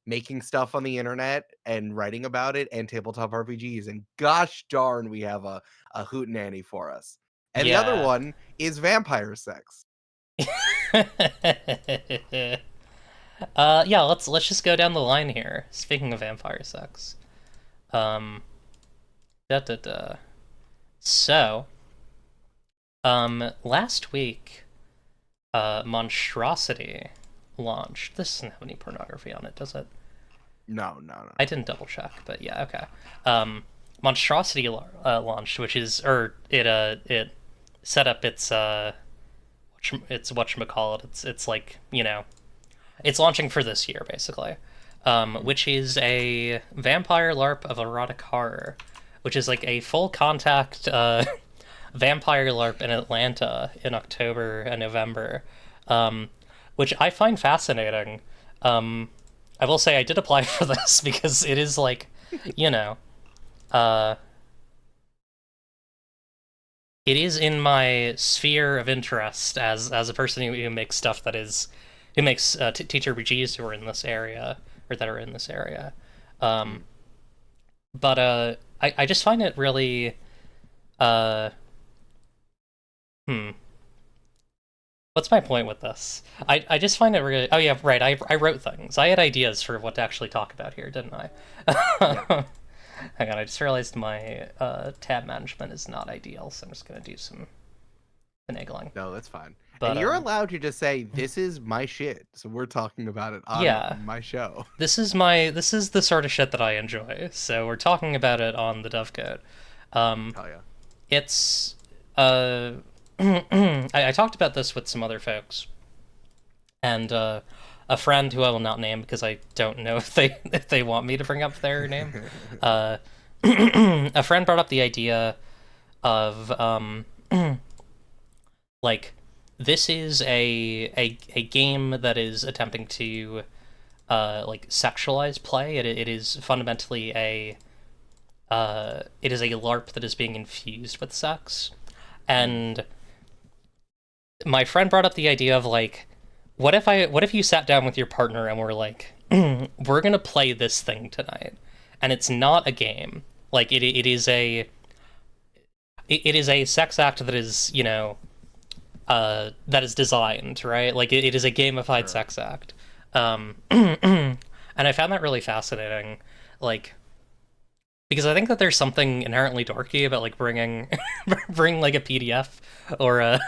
making stuff on the internet and writing about it and tabletop RPGs. And gosh darn, we have a hootenanny for us. And the other Yeah. one is vampire sex. Yeah, let's just go down the line here. Speaking of vampire sex. Um da da da. So, last week, Monstrosity launched. This doesn't have any pornography on it, does it? No, no, no. I didn't double check, but yeah, okay. Monstrosity launched, which is, or it set up its whatchamacallit. It's like, it's launching for this year basically, which is a vampire LARP of erotic horror, which is like a full contact vampire LARP in Atlanta in October and November, which I find fascinating. I will say I did apply for this because it is like, you know, uh, it is in my sphere of interest as a person who makes stuff who makes teacher RPGs who are in this area or that are in this area. But I just find it really uh, what's my point with this? I just find it really. Oh yeah, right. I wrote things. I had ideas for what to actually talk about here, didn't I? Yeah. Hang on, I just realized my tab management is not ideal, so I'm just gonna do some finagling. No, that's fine. But And you're allowed to just say, this is my shit. So we're talking about it on yeah, my show. this is the sort of shit that I enjoy. So we're talking about it on the Dovecote. Hell yeah. It's I talked about this with some other folks, and a friend who I will not name because I don't know if they want me to bring up their name. A friend brought up the idea of like this is a game that is attempting to like sexualize play. It is fundamentally it is a LARP that is being infused with sex, and my friend brought up the idea of like, what if you sat down with your partner and were like, we're gonna play this thing tonight, and it's not a game. Like it is a sex act that is that is designed, right? Like it is a gamified sex act. And I found that really fascinating, like, because I think that there's something inherently dorky about like bring like a PDF or a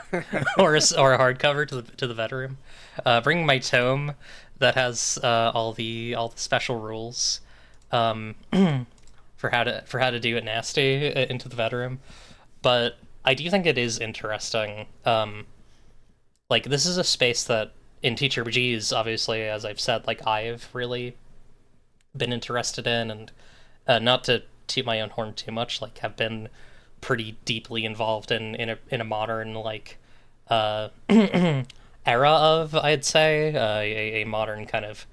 or a hardcover to the bedroom, bringing my tome that has all the special rules, um, for how to do it nasty into the bedroom. But I do think it is interesting. Like this is a space that in TTRPGs, obviously, as I've said, like I've really been interested in, and not to toot my own horn too much, like have been pretty deeply involved in a modern like uh, era of, I'd say, a modern kind of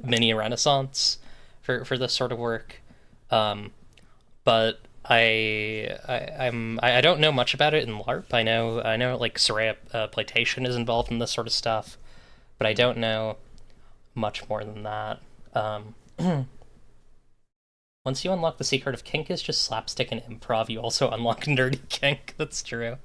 mini renaissance for this sort of work. Um, but I don't know much about it in LARP. I know like Soraya Platation is involved in this sort of stuff, but I Mm. don't know much more than that. Um, Once you unlock the secret of kink is just slapstick and improv, you also unlock nerdy kink. That's true.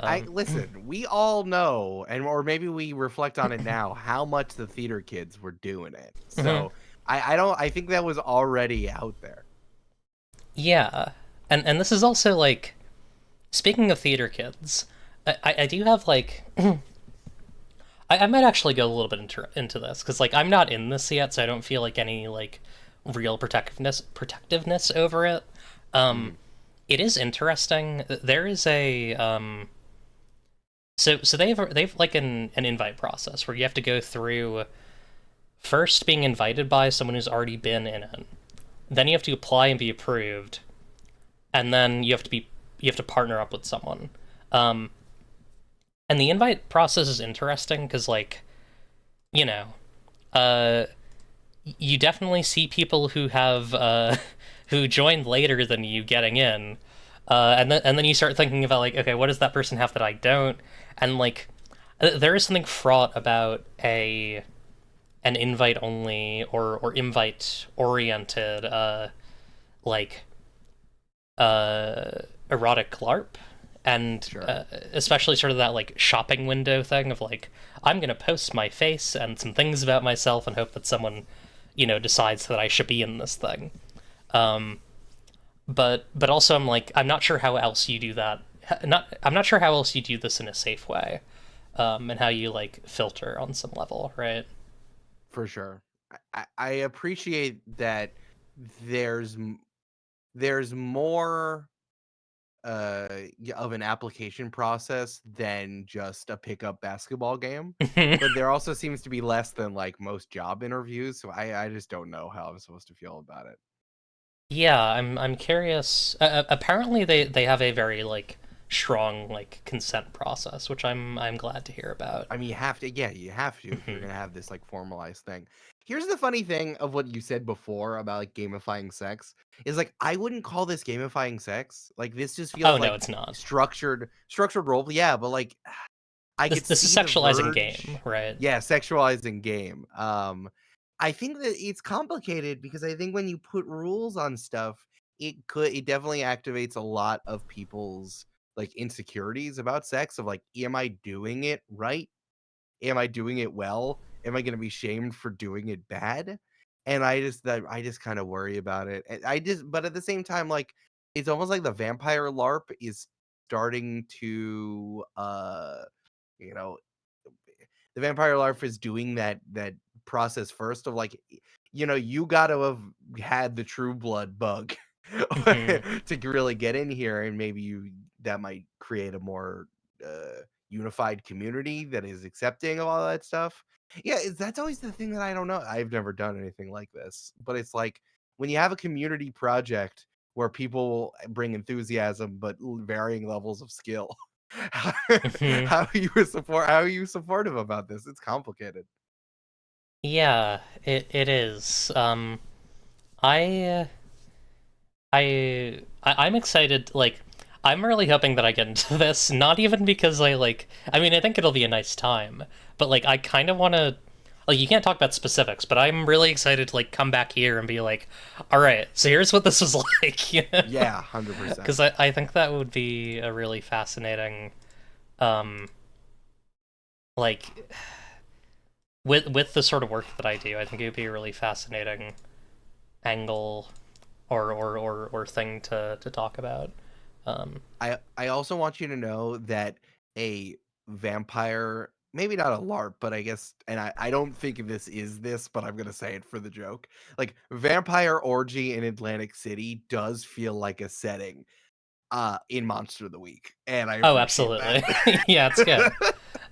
I Um, listen, we all know, and or maybe we reflect on it now, how much the theater kids were doing it. So I don't I think that was already out there. yeah, and this is also like speaking of theater kids, I do have like I might actually go a little bit into this because like I'm not in this yet, so I don't feel like any like real protectiveness over it. Um, Mm. it is interesting. There is a so they've like an invite process where you have to go through first being invited by someone who's already been in it. Then you have to apply and be approved, and then you have to partner up with someone. Um, and the invite process is interesting because like you know uh you definitely see people who have who joined later than you getting in, and then you start thinking about like, okay, what does that person have that I don't? And like, there is something fraught about a an invite only or invite oriented like erotic LARP, and Sure. especially sort of that like shopping window thing of like I'm gonna post my face and some things about myself and hope that someone decides that I should be in this thing. Um, but also I'm like I'm not sure how else you do that. Not I'm not sure how else you do this in a safe way, and how you like filter on some level, right? For sure. I appreciate that there's there's more of an application process than just a pickup basketball game. But there also seems to be less than like most job interviews. So I just don't know how I'm supposed to feel about it. Yeah, I'm curious. Apparently, they have a very like strong like consent process, which I'm glad to hear about. I mean, you have to, yeah, you have to if you're Mhm. gonna have this like formalized thing. Here's the funny thing of what you said before about like gamifying sex is like I wouldn't call this gamifying sex. Like this just Oh feels no, like it's not. structured role. Yeah, but like I could This is see the sexualizing game, verge. right? Yeah, sexualizing game. I think that it's complicated because I think when you put rules on stuff, it definitely activates a lot of people's like insecurities about sex of like, am I doing it right? Am I doing it well? Am I going to be shamed for doing it bad? And I just kind of worry about it. And but at the same time, like it's almost like the vampire LARP is starting to you know the vampire LARP is doing that process first of like you got to have had the true blood bug Hmm. to really get in here, and maybe you that might create a more unified community that is accepting of all that stuff. Yeah, that's always the thing that I don't know. I've never done anything like this, but it's like when you have a community project where people bring enthusiasm but varying levels of skill. how, Hmm. how are you supportive about this? It's complicated. Yeah, it is. I I'm excited. Like, I'm really hoping that I get into this. Not even because I like. I mean, I think it'll be a nice time, but like, I kind of want to. Like, you can't talk about specifics, but I'm really excited to like come back here and be like, all right, so here's what this was like, you know? Yeah, 100%. Because I think that would be a really fascinating, um, like with the sort of work that I do. I think it would be a really fascinating angle or thing to talk about. Um, I also want you to know that a vampire maybe not a LARP, but I guess, and I don't think this, but I'm gonna say it for the joke. Like Vampire Orgy in Atlantic City does feel like a setting in Monster of the Week, and I Oh, appreciate absolutely. Yeah, it's good.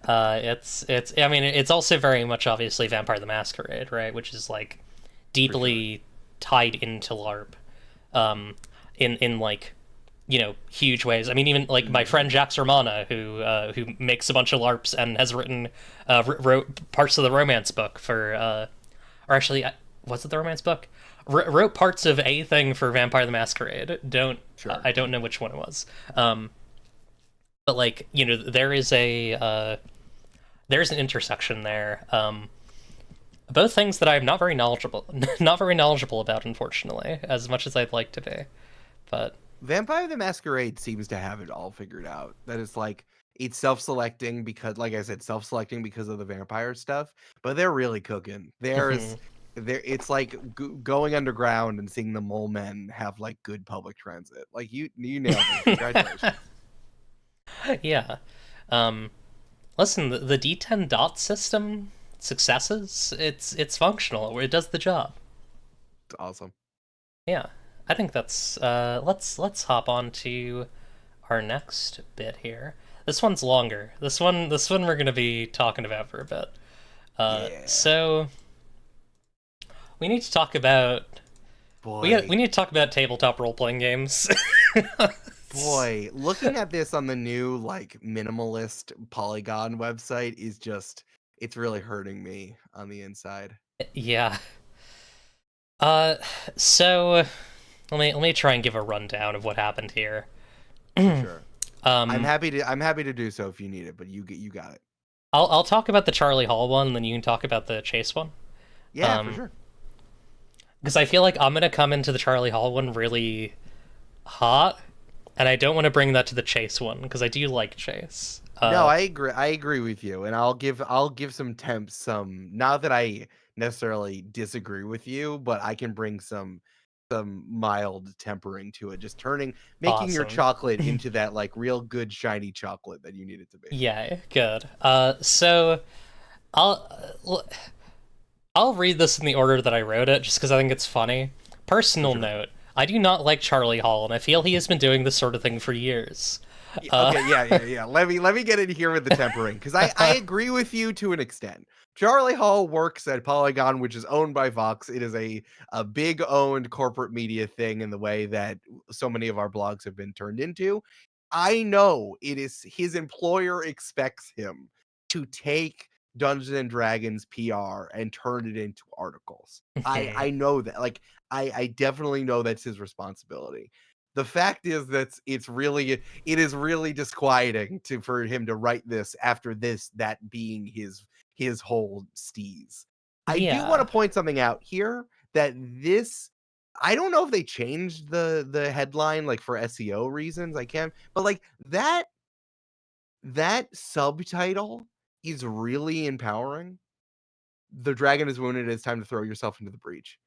that. It's I mean it's also very much obviously Vampire the Masquerade, right? Which is like For sure. deeply tied into LARP, in like huge ways. I mean even like my friend Mhm. Jax Romana who makes a bunch of LARPs and has written wrote parts of the romance book for or actually was it the romance book? Wrote parts of a thing for Vampire the Masquerade. Don't Sure. I don't know which one it was. But like there is a there's an intersection there. Both things that I'm not very knowledgeable not very knowledgeable about, unfortunately, as much as I'd like to be. But Vampire the Masquerade seems to have it all figured out. That it's like it's self-selecting because, like I said, self-selecting because of the vampire stuff. But they're really cooking. mhm. There. It's like going underground and seeing the mole men have like good public transit. Like you nailed it. Congratulations. Yeah. Um, Listen, the D10 dot system successes. It's functional. It does the job. It's awesome. Yeah, I think that's. Let's hop on to our next bit here. This one's longer. This one we're gonna be talking about for a bit. Yeah, So we need to talk about we boy, need to talk about tabletop role playing games. boy. Looking at this on the new like minimalist Polygon website is just it's really hurting me on the inside. Yeah. Uh, so let me try and give a rundown of what happened here. For sure. Um, I'm happy to do so if you need it, but you got it. I'll talk about the Charlie Hall one, and then you can talk about the Chase one. Yeah, for Um, sure. because I feel like I'm gonna come into the Charlie Hall one really hot, and I don't want to bring that to the Chase one because I do like Chase. No, I agree. I agree with you, and I'll give some temps some. Not that I necessarily disagree with you, but I can bring some mild tempering to it. Just making your Awesome. chocolate into that like real good shiny chocolate that you need it to be. Yeah, good. So I'll I'll read this in the order that I wrote it, just because I think it's funny. For Personal sure. note: I do not like Charlie Hall, and I feel he has been doing this sort of thing for years. Uh, Okay, yeah. Let me get in here with the tempering because I agree with you to an extent. Charlie Hall works at Polygon, which is owned by Vox. It is a big owned corporate media thing in the way that so many of our blogs have been turned into. I know it is his employer expects him to take Dungeons and Dragons PR and turn it into articles. I know that. Like I definitely know that's his responsibility. The fact is that it is really disquieting to for him to write this after that being his whole steez. I do want to yeah, point something out here that this I don't know if they changed the headline like for SEO reasons. I can't, but like that subtitle is really empowering. The dragon is wounded. It's time to throw yourself into the breach.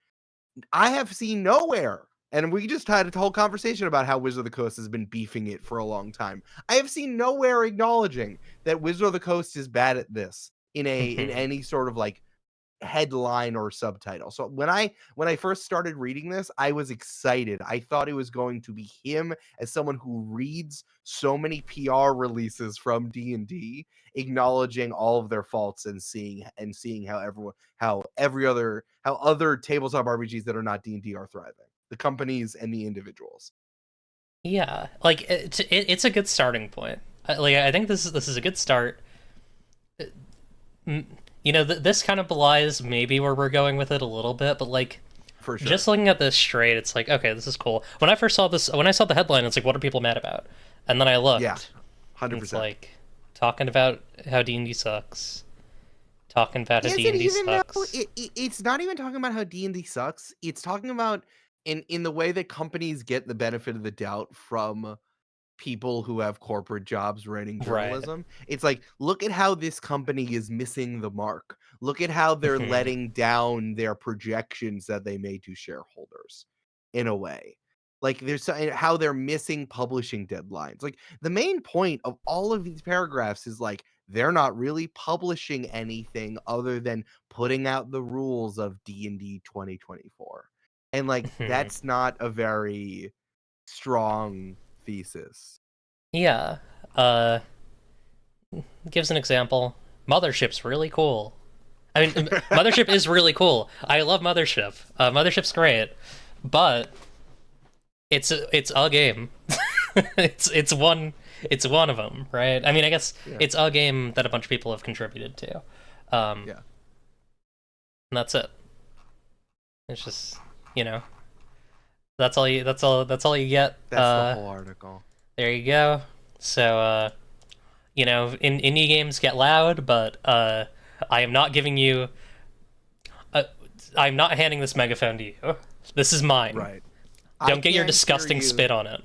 I have seen nowhere, and we just had a whole conversation about how Wizard of the Coast has been beefing it for a long time. I have seen nowhere acknowledging that Wizard of the Coast is bad at this in any sort of like headline or subtitle. So when I first started reading this, I was excited. I thought it was going to be him as someone who reads so many PR releases from D&D, acknowledging all of their faults and seeing how other tabletop RPGs that are not D&D are thriving. The companies and the individuals. yeah. Like it's a good starting point. Like I think this is a good start. This kind of belies maybe where we're going with it a little bit, but like For just sure. looking at this straight, it's like, okay, this is cool. When I saw the headline, it's like, what are people mad about? And then I Yeah. looked, and it's 100%. like talking about how D&D sucks, talking about how Is it D&D even though sucks. it's not even talking about how D&D sucks. It's talking about in the way that companies get the benefit of the doubt from people who have corporate jobs writing Right. journalism. It's like, look at how this company is missing the mark. Look at how they're letting down their projections that they made to shareholders in a way. Like how they're missing publishing deadlines. Like the main point of all of these paragraphs is like they're not really publishing anything other than putting out the rules of D&D 2024. And like Mhm. that's not a very strong thesis. Yeah. Uh, gives an example. Mothership's really cool. I mean, Mothership is really cool. I love Mothership. Mothership's great, but it's a game. It's one of them, right? I mean, I guess Yeah. it's a game that a bunch of people have contributed to, Yeah. and that's it. It's just, you know, that's all you get. That's the whole article. There you go. So, indie games get loud, but I am not giving you. I'm not handing this megaphone to you. This is mine. Right. Don't get your disgusting spit on it.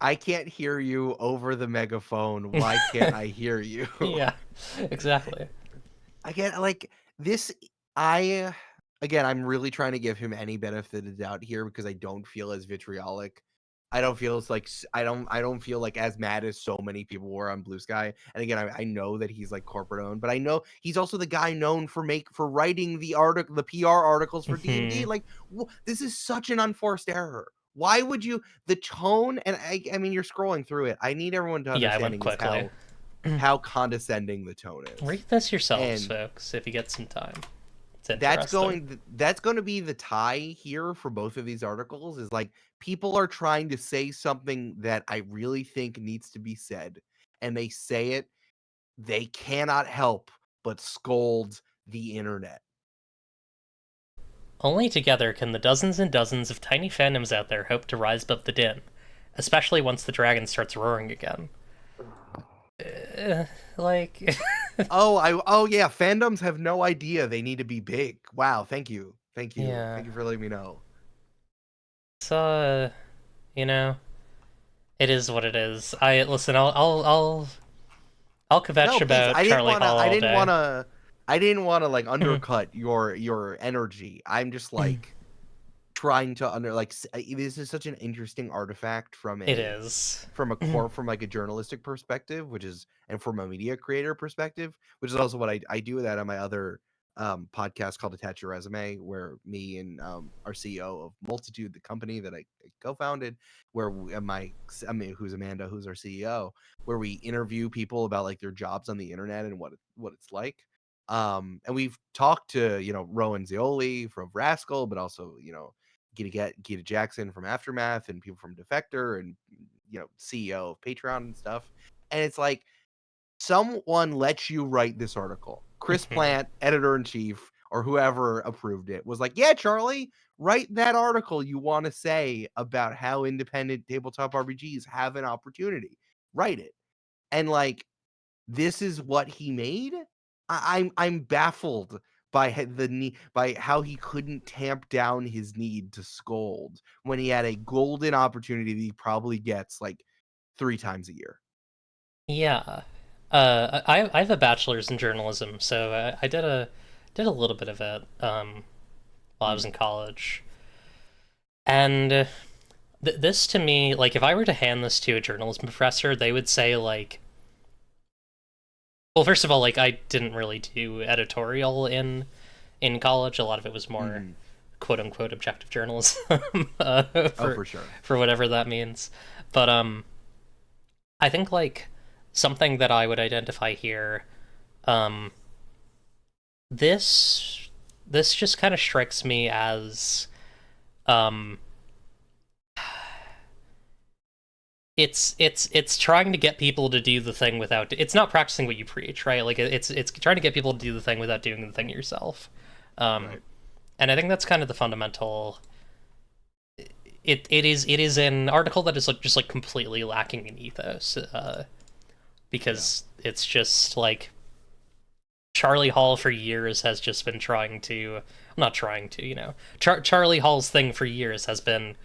I can't hear you over the megaphone. Why can't I hear you? Yeah, exactly. I get like this. I again, I'm really trying to give him any benefit of the doubt here because I don't feel as vitriolic. I don't feel as like I don't feel like as mad as so many people were on Blue Sky. And again, I know that he's like corporate owned, but I know he's also the guy known for writing the PR articles for D&D. Mhm. Like this is such an unforced error. Why would you the tone and I mean you're scrolling through it. I need everyone to Yeah, I went understanding is quickly. how condescending the tone is. Read this yourselves, And folks, if you get some time. It's that's interesting. going to be the tie here for both of these articles is like people are trying to say something that I really think needs to be said and they say it they cannot help but scold the internet. Only together can the dozens and dozens of tiny fandoms out there hope to rise above the din, especially once the dragon starts roaring again. Like, Oh yeah, fandoms have no idea they need to be big. Wow, thank you. Thank you. yeah, Thank you for letting me know. it's you know, it is what it is. I listen. I'll No, kvetch please. about Charlie Hall all day. I didn't want to like undercut your energy. I'm just like trying to this is such an interesting artifact It is. from like a journalistic perspective, which is and from a media creator perspective, which is also what I do that on my other podcast called Attach Your Resume, where me and our CEO of Multitude, the company that I co-founded, where who's Amanda, who's our CEO, where we interview people about like their jobs on the internet and what it's like. And we've talked to Rowan Zioli from Rascal, but also Gita Jackson from Aftermath and people from Defector and CEO of Patreon and stuff. And it's like someone lets you write this article. Chris Plant, editor in chief, or whoever approved it, was like, "Yeah, Charlie, write that article you want to say about how independent tabletop RPGs have an opportunity. Write it." And like this is what he made. I'm baffled by by how he couldn't tamp down his need to scold when he had a golden opportunity that he probably gets like 3 times a year. Yeah. I have a bachelor's in journalism, so I did a little bit of it while I was in college. And this to me, like, if I were to hand this to a journalism professor, they would say, like, well, first of all, like, I didn't really do editorial in college. A lot of it was more quote unquote objective journalism For sure. for whatever that means. But I think like something that I would identify here, um, this just kind of strikes me as um it's trying to get people to do the thing without it's not practicing what you preach, right? Like it's trying to get people to do the thing without doing the thing yourself. Right. And I think that's kind of the fundamental it is an article that is like just like completely lacking in ethos, because it's just like Charlie Hall for years has just been trying to not trying to, Charlie Hall's thing for years has been,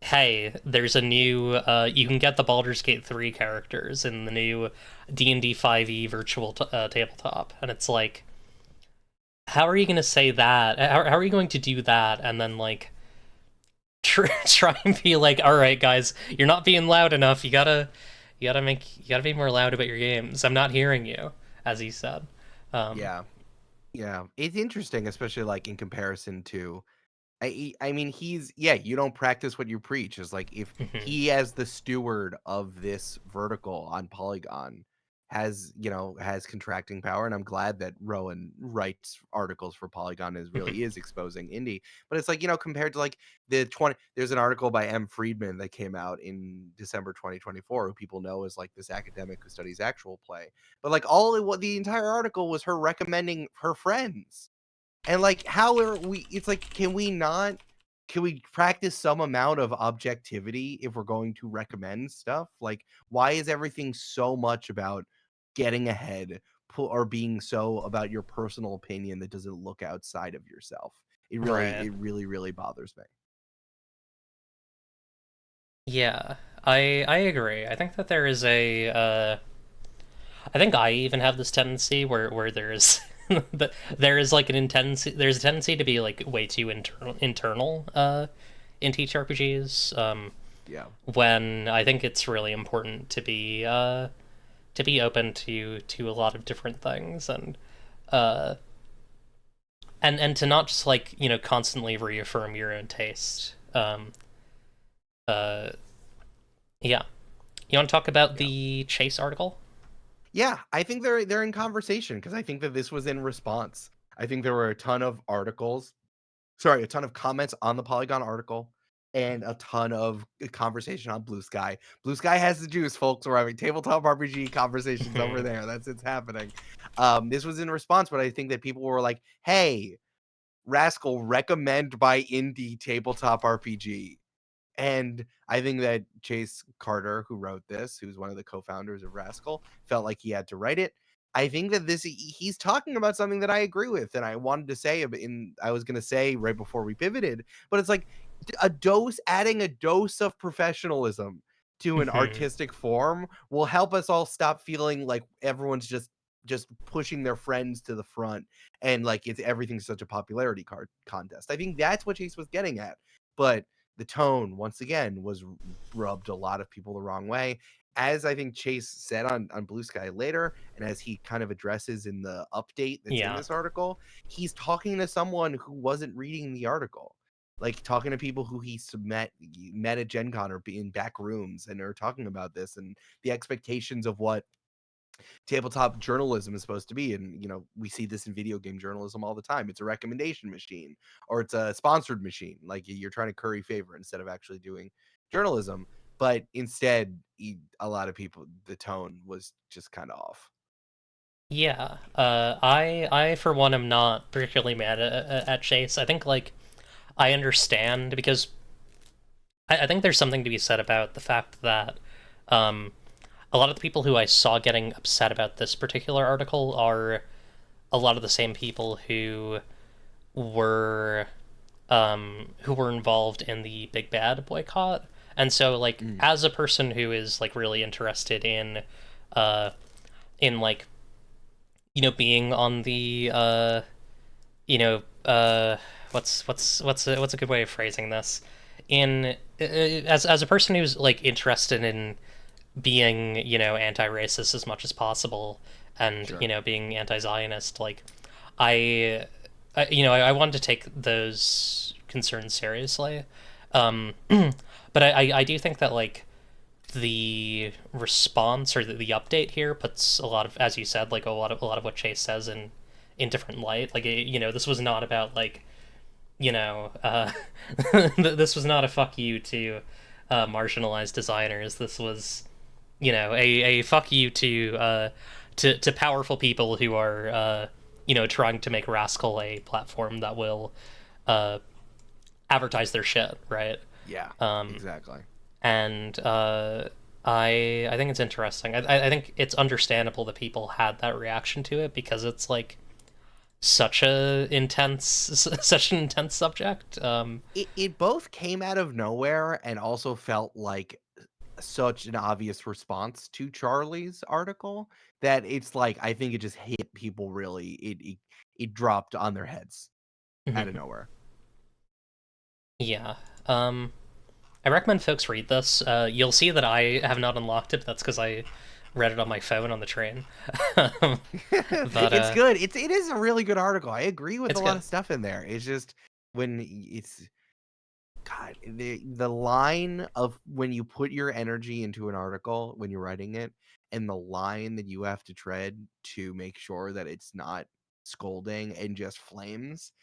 hey, there's a new you can get the Baldur's Gate 3 characters in the new D&D 5e virtual tabletop, and it's like, how are you going to say that? How are you going to do that and then like try and be like, all right guys, you're not being loud enough, you gotta be more loud about your games, I'm not hearing you. as he said. Um, Yeah. Yeah. It's interesting, especially like in comparison to I mean, he's yeah, you don't practice what you preach. It's like if mhm. he as the steward of this vertical on Polygon has, has contracting power, and I'm glad that Rowan writes articles for Polygon is really is exposing indie. But it's like, compared to like there's an article by M. Friedman that came out in December 2024, who people know as like this academic who studies actual play. But like what the entire article was her recommending her friends and like, how are we? It's like, can we not? Can we practice some amount of objectivity if we're going to recommend stuff? Like, why is everything so much about getting ahead or being so about your personal opinion that doesn't look outside of yourself? Right. It really, really bothers me. Yeah, I agree. I think that there is a I think I even have this tendency where there's there is like there's a tendency to be like way too internal in TTRPGs Yeah. when I think it's really important to be open to a lot of different things uh and to not just like constantly reaffirm your own taste. Uh yeah. You want to talk about Yeah. the Chase article? Yeah, I think they're in conversation because I think that this was in response. I think there were a ton of articles sorry, a ton of comments on the Polygon article and a ton of conversation on Blue Sky. Blue Sky has the juice, folks. We're having tabletop RPG conversations over there. That's it's happening. This was in response, but I think that people were like, "Hey, Rascal, recommend by indie tabletop RPG." And I think that Chase Carter, who wrote this, who's one of the co-founders of Rascal, felt like he had to write it. I think that he's talking about something that I agree with, and I wanted to say I was going to say right before we pivoted, but it's like adding a dose of professionalism to an artistic form will help us all stop feeling like everyone's just pushing their friends to the front and like it's everything's such a popularity card contest. I think that's what Chase was getting at, but the tone once again was rubbed a lot of people the wrong way, as I think Chase said on Blue Sky later, and as he kind of addresses in the update that's in Yeah. this article. He's talking to someone who wasn't reading the article, like talking to people who met at Gen Con or in back rooms and are talking about this and the expectations of what tabletop journalism is supposed to be. And we see this in video game journalism all the time. It's a recommendation machine or it's a sponsored machine, like you're trying to curry favor instead of actually doing journalism. But instead, a lot of people, the tone was just kind of off. Yeah, I for one am not particularly mad at Chase. I think like I understand because I think there's something to be said about the fact that um, a lot of the people who I saw getting upset about this particular article are a lot of the same people were who were involved in the Big Bad boycott. And so like Mm, as a person who is like really interested uh in being on the you know what's a good way of phrasing this in as a person who's like interested in being anti-racist as much as possible and sure. being anti-Zionist, like I, I wanted to take those concerns seriously, but I do think that like the response or the update here puts a lot of, as you said, like a lot of what Chase says in different light. Like this was not about like you know this was not a fuck you to marginalized designers. This was a fuck you to powerful people who are trying to make Rascal a platform that will uh advertise their shit, right? Yeah, um exactly. and I think it's interesting. I think it's understandable that people had that reaction to it because it's like such an intense subject. It both came out of nowhere and also felt like such an obvious response to Charlie's article that it's like I think it just hit people really. It dropped on their heads out of nowhere. Yeah. I recommend folks read this. You'll see that I have not unlocked it. That's because I read it on my phone on the train. But It's good. It is a really good article. I agree with it's a lot good. of stuff in there. It's just when it's God, the line of when you put your energy into an article when you're writing it, and the line that you have to tread to make sure that it's not scolding and just flames,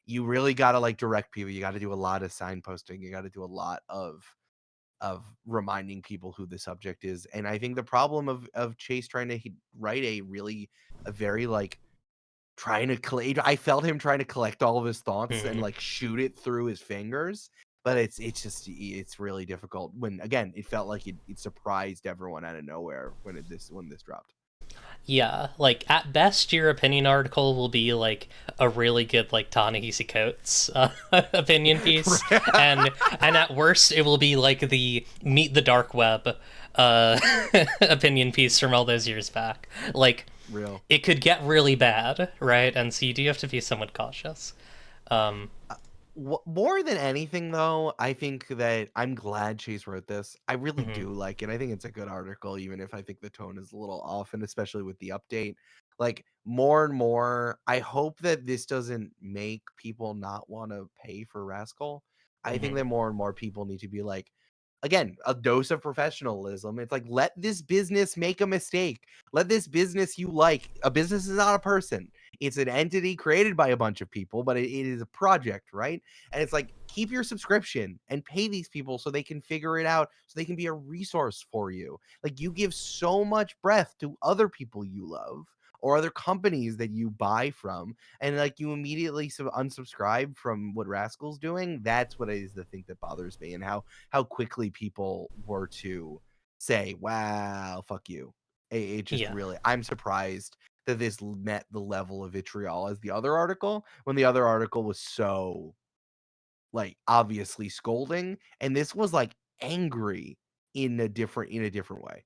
you really got to like direct people. You got to do a lot of signposting. You got to do a lot of reminding people who the subject is. And I think the problem of Chase trying to write a very like trying to collate. I felt him trying to collect all of his thoughts and Mhm. like shoot it through his fingers, but it's really difficult when again it felt like it surprised everyone out of nowhere when this dropped. Yeah, like at best, your opinion article will be like a really good like Ta-Nehisi Coates opinion piece, and at worst, it will be like the Meet the Dark Web uh, opinion piece from all those years back. Like Real. it could get really bad, right? And so you do have to be somewhat cautious. Um, More than anything, though, I think that I'm glad Chase wrote this. I really mhm. do like it. I think it's a good article, even if I think the tone is a little off, and especially with the update. Like more and more, I hope that this doesn't make people not want to pay for Rascal. I think Mhm. that more and more people need to be like, again, a dose of professionalism. It's like let this business make a mistake. Let this business you like. A business is not a person. It's an entity created by a bunch of people, but it is a project, right? And it's like, keep your subscription and pay these people so they can figure it out, so they can be a resource for you. Like, you give so much breath to other people you love or other companies that you buy from, and like you immediately unsubscribe from what Rascal's doing. That's what is the thing that bothers me, and how quickly people were to say, "Wow, fuck you." It just Yeah. really, I'm surprised that this met the level of vitriol as the other article when the other article was so like obviously scolding and this was like angry in a different way.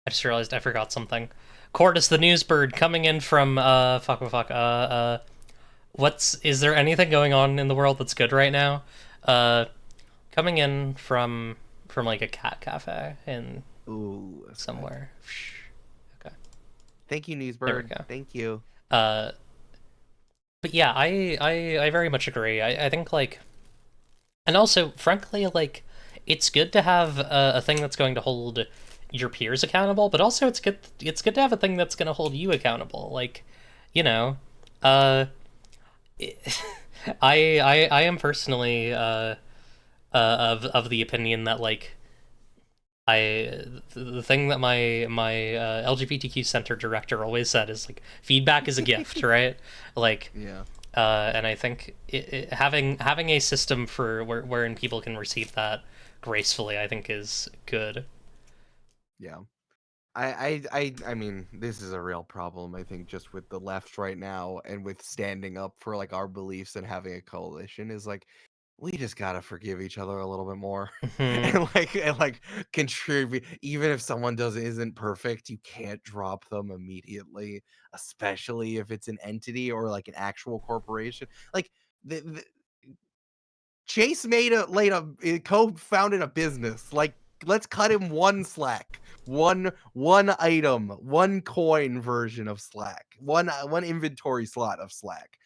I just realized I forgot something. Cordis the Newsbird coming in from what's is there anything going on in the world that's good right now? Uh, coming in from like a cat cafe in Ooh, that's good. somewhere. Okay, Thank you, there we Newsbird. go. Thank you. Uh, but yeah, I very much agree. I think like, and also frankly like, it's good to have a thing that's going to hold your peers accountable, but also it's good to have a thing that's going to hold you accountable. Like, you know, uh, I am personally of the opinion that like I the thing that my LGBTQ center director always said is like feedback is a gift, right? Like, Yeah. and I think having a system for wherein people can receive that gracefully, I think is good. Yeah. I mean, this is a real problem, I think, just with the left right now and with standing up for like our beliefs and having a coalition is like we just gotta forgive each other a little bit more. Hmm. And like contribute even if someone does isn't perfect, you can't drop them immediately, especially if it's an entity or like an actual corporation. Like the Chase made a laid a co-founded a business. Like, let's cut him one Slack, one item, one coin version of Slack, one inventory slot of Slack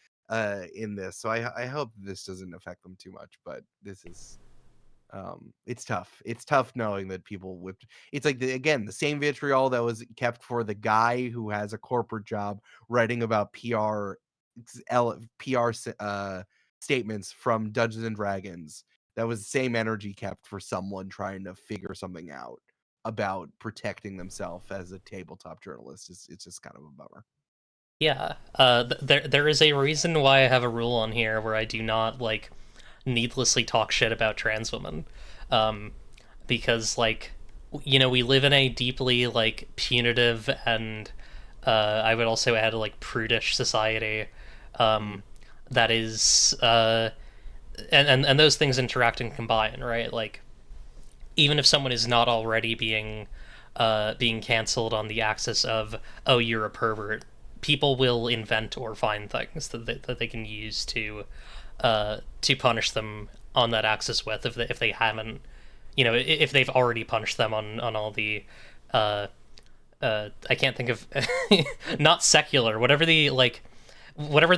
in this. So I hope this doesn't affect them too much, but this is it's tough. It's tough knowing that people whipped it's like again the same vitriol that was kept for the guy who has a corporate job writing about PR statements from Dungeons and Dragons. That was the same energy kept for someone trying to figure something out about protecting themselves as a tabletop journalist. It's just kind of a bummer. Yeah. There is a reason why I have a rule on here where I do not like needlessly talk shit about trans women, um, because like we live in a deeply like punitive and I would also add like prudish society, Mm, um, that is and those things interact and combine, right? Like even if someone is not already being canceled on the axis of oh you're a pervert, people will invent or find things that they can use to punish them on that axis with if they haven't if they've already punished them on all the uh, I can't think of not secular, whatever the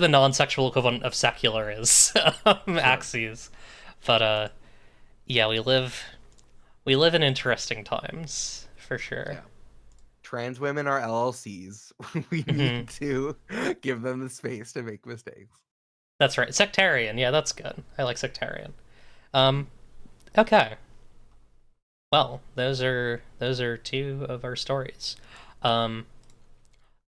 non-sexual equivalent of secular is, Sure. axes. But yeah, we live in interesting times for sure. Yeah. Trans women are LLCs. We Hmm. need to give them the space to make mistakes. That's right. Sectarian. Yeah, that's good. I like sectarian. Um, okay. Well, those are two of our stories. Um,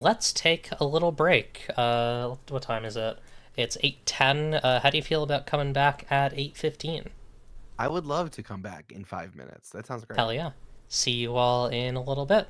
let's take a little break. What time is it? It's 8:10. How do you feel about coming back at 8:15? I would love to come back in 5 minutes. That sounds great. Hell yeah. See you all in a little bit.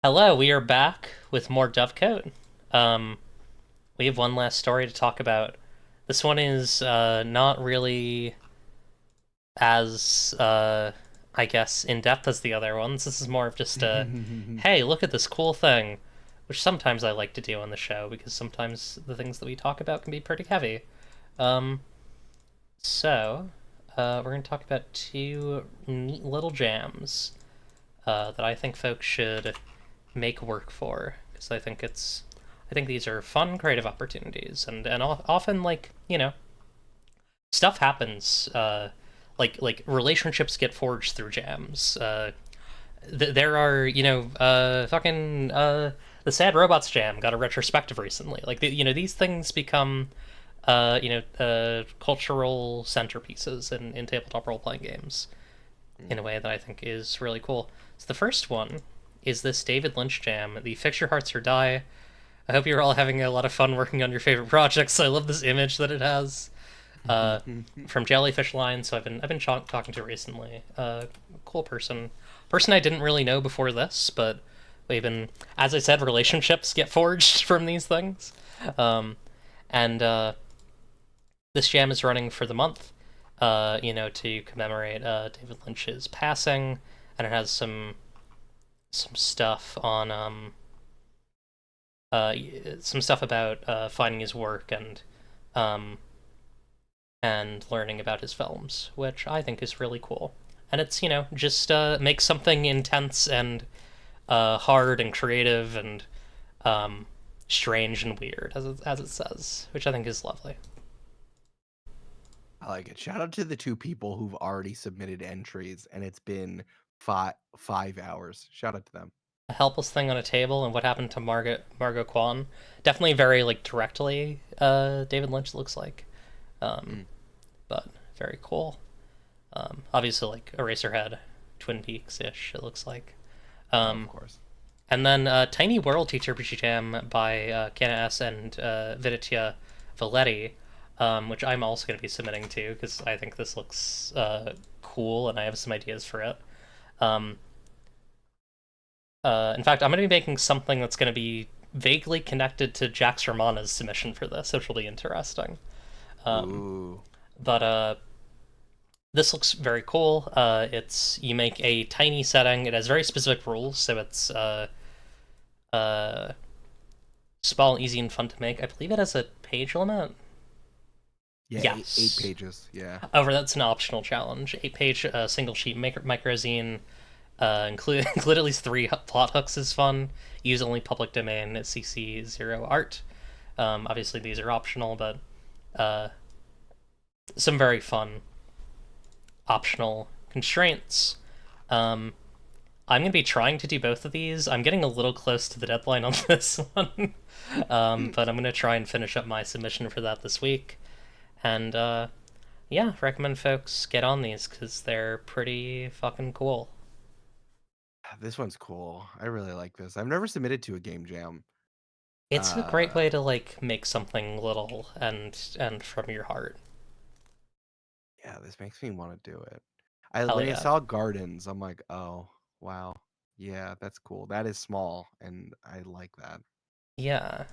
Hello, we are back with more Dovecote. Um, we have one last story to talk about. This one is not really as, I guess, in depth as the other ones. This is more of just a, hey, look at this cool thing, which sometimes I like to do on the show because sometimes the things that we talk about can be pretty heavy. Um, we're going to talk about two neat little jams that I think folks should make work for because I think these are fun creative opportunities and often stuff happens like relationships get forged through jams. There are fucking the Sad Robots jam got a retrospective recently. Like these things become cultural centerpieces in tabletop role playing games in a way that I think is really cool. So the first one is this David Lynch jam, the Fix Your Hearts or Die. I hope you're all having a lot of fun working on your favorite projects. I love this image that it has from Jellyfish Line. So I've been talking to recently. Cool person I didn't really know before this, but we've been, as I said, relationships get forged from these things. And this jam is running for the month, to commemorate David Lynch's passing, and it has some stuff on some stuff about finding his work and learning about his films, which I think is really cool. And it's just makes something intense and hard and creative and strange and weird as it says, which I think is lovely. I like it. Shout out to the two people who've already submitted entries, and it's been 5 hours. Shout out to them. A helpless thing on a table and what happened to Margot Kwan. Definitely very like directly David Lynch looks like, but very cool. Obviously like Eraserhead, Twin Peaks ish. It looks like. Of course. And then Tiny World TTRPG Jam by Kana S and Viditya Valetti, which I'm also going to be submitting to because I think this looks cool and I have some ideas for it. In fact, I'm going to be making something that's going to be vaguely connected to Jax Romana's submission for this, which will be interesting. Ooh. But this looks very cool. You make a tiny setting. It has very specific rules, so it's small, easy, and fun to make. I believe it has a page limit. Yeah, Yes. eight pages. Yeah. However, that's an optional challenge. 8-page single sheet microzine. Include at least 3 plot hooks is fun. Use only public domain CC 0 art. Obviously, these are optional, but some very fun optional constraints. I'm going to be trying to do both of these. I'm getting a little close to the deadline on this one, but I'm going to try and finish up my submission for that this week. And yeah, recommend folks get on these because they're pretty fucking cool. This one's cool. I really like this. I've never submitted to a game jam. It's a great way to like make something little and from your heart. Yeah, this makes me want to do it. Hell When I yeah. saw gardens, I'm like, oh wow, yeah, that's cool. That is small, and I like that. Yeah.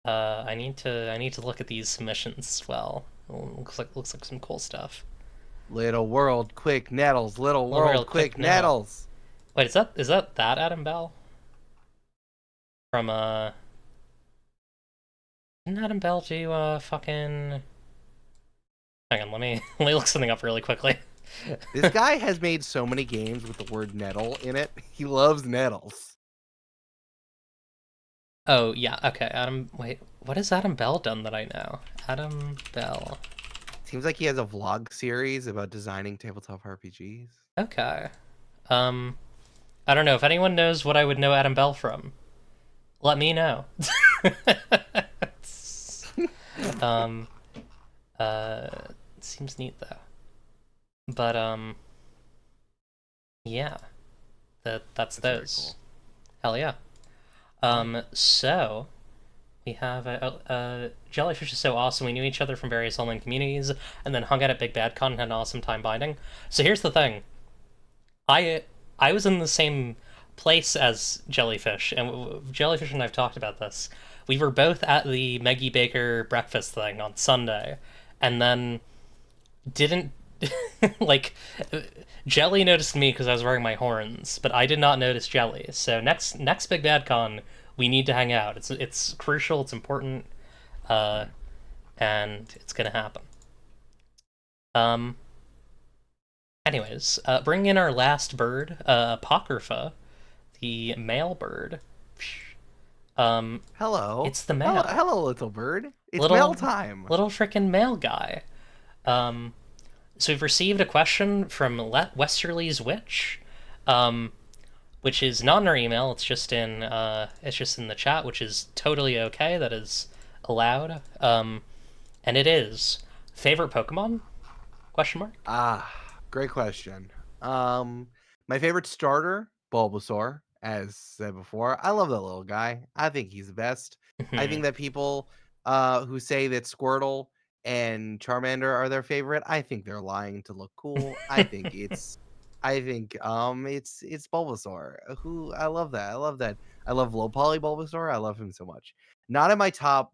I need to look at these submissions as well. Looks like some cool stuff. Little world, quick nettles. Little Little world, world, quick quick nettles. Wait, is that Adam Bell? From didn't Adam Bell do fucking let me look something up really quickly. This guy has made so many games with the word nettle in it. He loves nettles. Oh yeah, okay. Adam, wait, what has Adam Bell done that I know? Adam Bell. Seems like he has a vlog series about designing tabletop RPGs. Okay. Um, I don't know if anyone knows what I would know Adam Bell from. Let me know. um, uh, seems neat though. But yeah, that's That's very those. cool. Hell yeah. All right. So we have Jellyfish is so awesome. We knew each other from various online communities, and then hung out at Big Bad Con and had an awesome time binding. So here's the thing. I I was in the same place as Jellyfish, and Jellyfish and I've talked about this. We were both at the Maggie Baker breakfast thing on Sunday, and then didn't like Jelly noticed me because I was wearing my horns, but I did not notice Jelly. So next Big Bad Con, we need to hang out. It's crucial. It's important, uh, and it's gonna happen. Um. Anyways, bring in our last bird, Apocrypha, the male bird. Um, Hello. it's the Hello, male, hello, little bird. It's mail little time. little freaking male guy. Um, so we've received a question from Westerly's Witch, um, which is not in our email. It's just in the chat, which is totally okay. That is allowed. And it is favorite Pokemon? Question mark. Ah, great question. My favorite starter, Bulbasaur, as said before. I love that little guy. I think he's the best. I think that people who say that Squirtle and Charmander are their favorite, I think they're lying to look cool. I think it's Bulbasaur. Who I love that. I love that. I love low poly Bulbasaur. I love him so much. Not in my top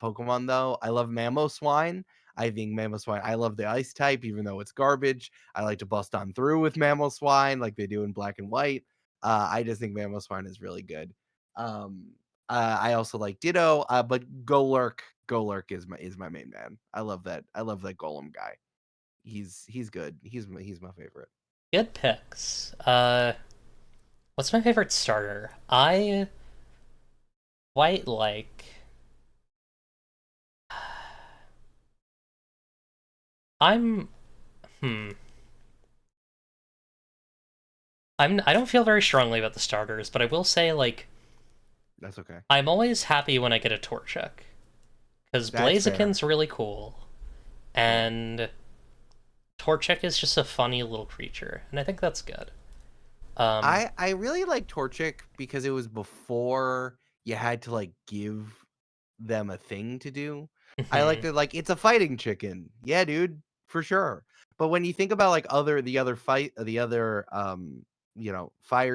Pokemon though. I love Mamoswine. I think Mamoswine. I love the ice type, even though it's garbage. I like to bust on through with Mamoswine like they do in Black and White. I just think Mamoswine is really good. Um, I also like Ditto, but Golurk is my main man. I love that. I love that Golem guy. He's good. He's my favorite. Good picks. What's my favorite starter? I quite like. I'm. Hmm. I don't feel very strongly about the starters, but I will say like That's okay. I'm always happy when I get a Torchic because That's fair. Blaziken's really cool, Yeah. and Torchic is just a funny little creature, and I think that's good. Um. I really like Torchic because it was before you had to like give them a thing to do. I like Mhm. that like it's a fighting chicken. Yeah, dude, for sure. But when you think about like the other fire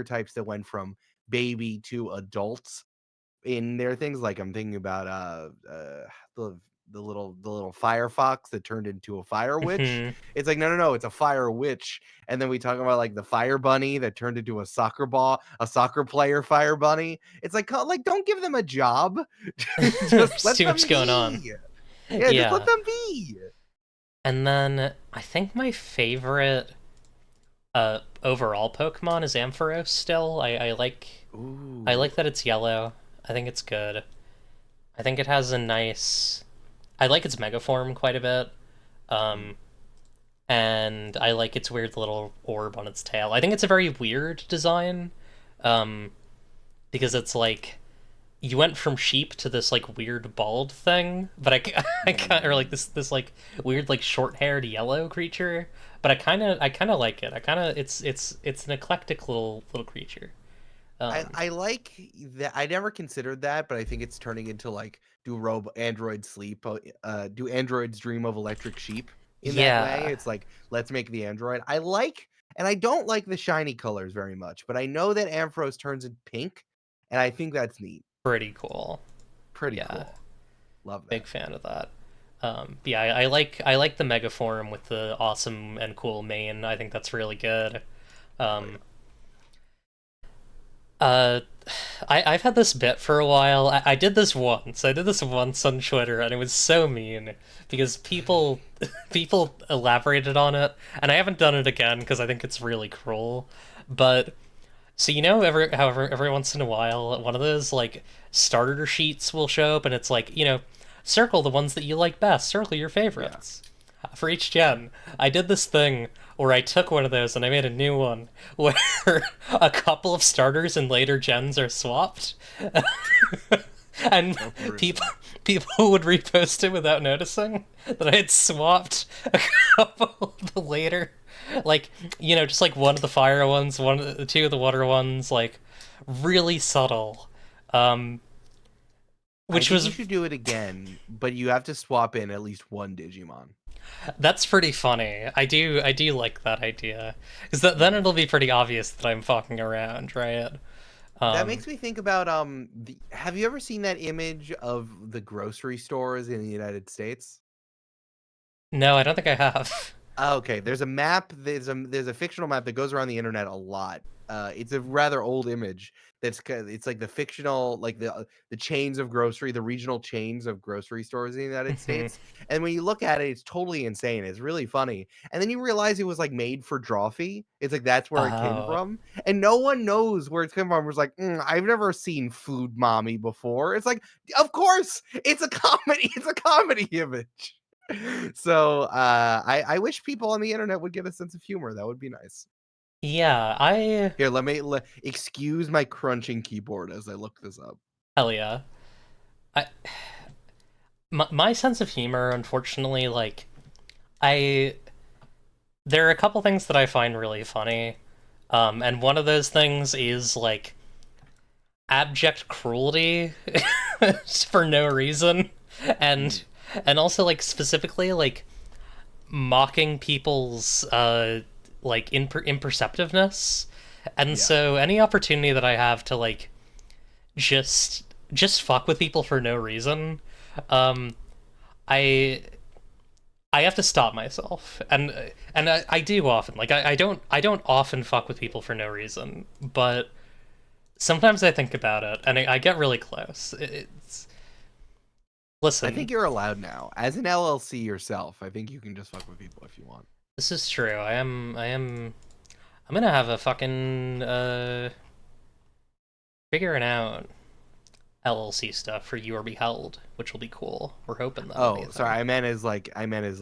types that went from baby to adults, in their things. Like I'm thinking about the the little firefox that turned into a fire witch. Mhm. It's like no, it's a fire witch. And then we talk about like the fire bunny that turned into a soccer player fire bunny. It's like don't give them a job. Just There's let too much them going on. be. Yeah, just let Yeah. them be. And then I think my favorite overall Pokemon is Ampharos still. I Ooh. like that it's yellow. I think it's good. I think it has a nice I like its mega form quite a bit. Mm. Um and I like its weird little orb on its tail. I think it's a very weird design. Um because it's like you went from sheep to this like weird bald thing, but I kind or like this like weird like short-haired yellow creature. But I kind of like it. I kind of it's an eclectic little creature. Um, I like that. I never considered that, but I think it's turning into like do androids dream of electric sheep in that way? yeah, It's like let's make the android. And I don't like the shiny colors very much, but I know that Ampharos turns in pink, and I think that's neat. pretty cool. Pretty Yeah, cool. Love big that. fan of that. Yeah, I like the mega form with the awesome and cool mane. I think that's really good. Hell Um, yeah. Uh, I've had this bit for a while. I did this once. I did this once on Twitter, and it was so mean because people elaborated on it, and I haven't done it again because I think it's really cruel. But so every once in a while, one of those like starter sheets will show up, and it's like circle the ones that you like best, circle your Yeah. favorites for each gen. I did this thing where I took one of those and I made a new one where a couple of starters and later gens are swapped, and Oh, people really? people would repost it without noticing that I had swapped a couple of the later, like just like one of the fire ones, the two of the water ones, like really subtle, um, I which think you was should do it again, but you have to swap in at least one Digimon. that's pretty funny. I do like that idea because then Hmm. it'll be pretty obvious that I'm fucking around, right? That Um, makes me think about have you ever seen that image of the grocery stores in the United States? no, I don't think I have. Okay, there's a map. There's a fictional map that goes around the internet a lot. It's a rather old image. It's like the fictional, like the chains of grocery, the regional chains of grocery stores in the United Mhm. States. And when you look at it, it's totally insane. It's really funny. And then you realize it was like made for Drawfee. It's like that's where it came Oh, from, and no one knows where it's come from. It's like I've never seen Food Mommy before. It's like, of course, it's a comedy. It's a comedy image. So I wish people on the internet would get a sense of humor. That would be nice. yeah, I Here, excuse my crunching keyboard as I look this up. hell yeah. I my sense of humor, unfortunately, like I there are a couple things that I find really funny. And one of those things is like abject cruelty for no reason. Mm, And also like specifically like mocking people's like imperceptiveness. And yeah, so any opportunity that I have to like just fuck with people for no reason, um I I have to stop myself, and I do often. Like I don't often fuck with people for no reason, but sometimes I think about it and I get really close. It's I listen, think you're allowed now as an LLC yourself. I think you can just fuck with people if you want. this is true. I'm gonna have a fucking figuring out LLC stuff for You Are Beheld, which will be cool. We're hoping that'll be a Oh, sorry. thing. I meant as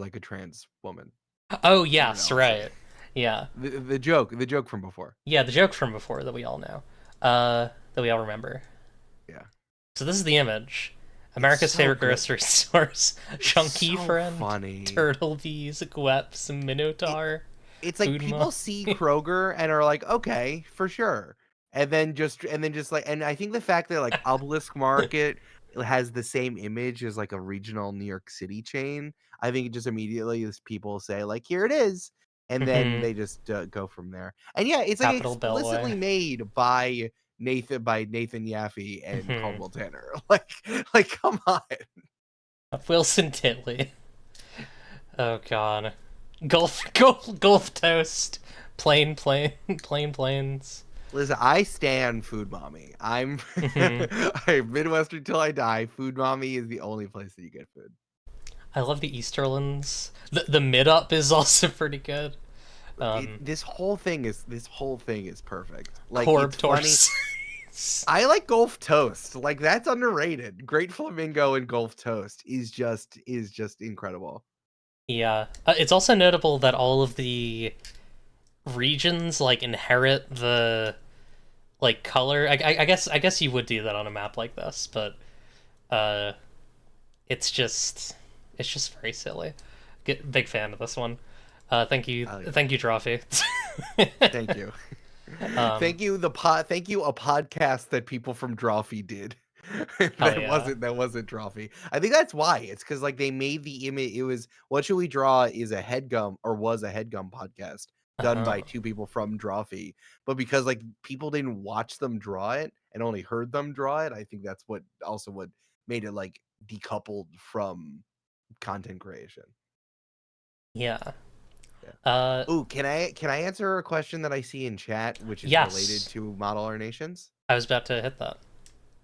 like a trans woman Oh in an yes, LLC. right. Yeah. The joke from before. Yeah, the joke from before that we all know. That we all remember. Yeah, So this is the image. it's America's so favorite good. grocery stores. It's Chunky so Friend, funny. Turtle Bees, Gweps, It Minotaur, It's like Food Mom. people see Kroger and are like, "Okay, for sure." And then just like, and I think the fact that like Obelisk Market has the same image as like a regional New York City chain, I think it just immediately is people say like, "Here it is." And then Mhm. they just go from there. And yeah, it's like Capital explicitly Beltway. made by Nathan Yaffe and Mhm. Caldwell Tanner. Like come on. Wilson Titley. Oh god. Gulf Toast. Plain Plains. Listen, I stand Food Mommy. I'm Mhm. I'm Midwestern till I die. Food Mommy is the only place that you get food. I love the Easterlands. The mid up is also pretty good. It, Um, this whole thing is perfect. Like Corb it's funny. Tortoise. I like Gulf Toast. Like that's underrated. Great Flamingo and Gulf Toast is just incredible. Yeah. It's also notable that all of the regions like inherit the like color. I guess you would do that on a map like this, but uh, it's just very silly. Big fan of this one. Oh yeah. Thank you, Drawfee. Thank you. um, Thank you, a podcast that people from Drawfee did. hell that yeah. wasn't that wasn't Drawfee. I think that's why. It's because like they made the image. It was What Should We Draw is a headgum or was a headgum podcast done by Oh, two people from Drawfee. But because like people didn't watch them draw it and only heard them draw it, I think that's what made it like decoupled from content creation. yeah. Yeah. Uh, Ooh, can I answer a question that I see in chat, which is related yes, to Model R Nations? I was about to hit that.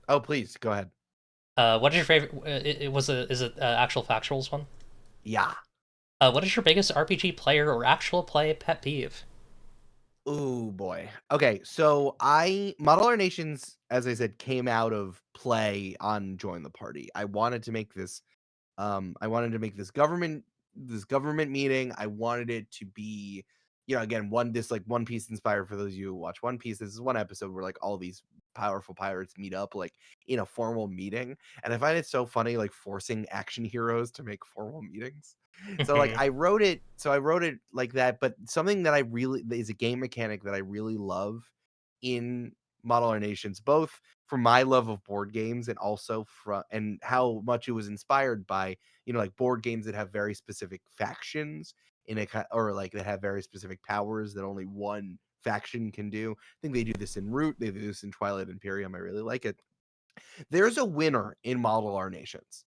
Oh, please go ahead. What is your favorite? It was a is it actual factuals one? Yeah. What is your biggest RPG player or actual play pet peeve? Ooh boy. Okay, so I Model R Nations, as I said, came out of play on Join the Party. I wanted to make this government meeting. I wanted it to be, again, One Piece inspired. For those of you who watch One Piece, this is one episode where like all these powerful pirates meet up like in a formal meeting. And I find it so funny, like forcing action heroes to make formal meetings. So like Mhm. I wrote it like that, but something that I really is a game mechanic that I really love in Model R Nations, both for my love of board games and also from and how much it was inspired by, like board games that have very specific factions or like that have very specific powers that only one faction can do. I think they do this in Root, they do this in Twilight Imperium. I really like it. There's a winner in Model R Nations,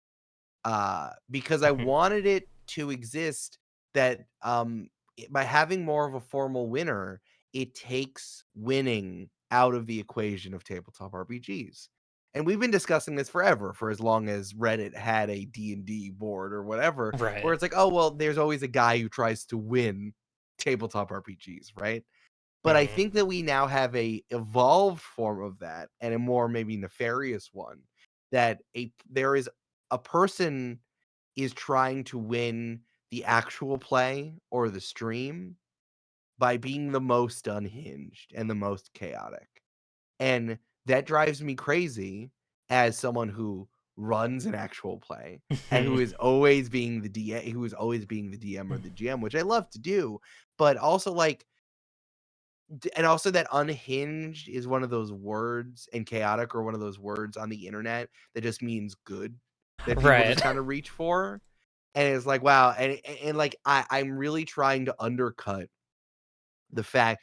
because I Mhm. wanted it to exist that by having more of a formal winner, it takes winning out of the equation of tabletop RPGs. And we've been discussing this forever, for as long as Reddit had a D&D board or whatever, where Right. it's like, oh well, there's always a guy who tries to win tabletop RPGs, right? But I Mhm. think that we now have a evolved form of that, and a more maybe nefarious one, that a there is a person is trying to win the actual play or the stream by being the most unhinged and the most chaotic. And that drives me crazy as someone who runs an actual play and who Mhm. is always being the DM, who is always being the DM or the GM, which I love to do, but also like and also that unhinged is one of those words, and chaotic are one of those words on the internet that just means good, that people just Right. kind of reach for. And it's like, wow, and like I'm really trying to undercut the fact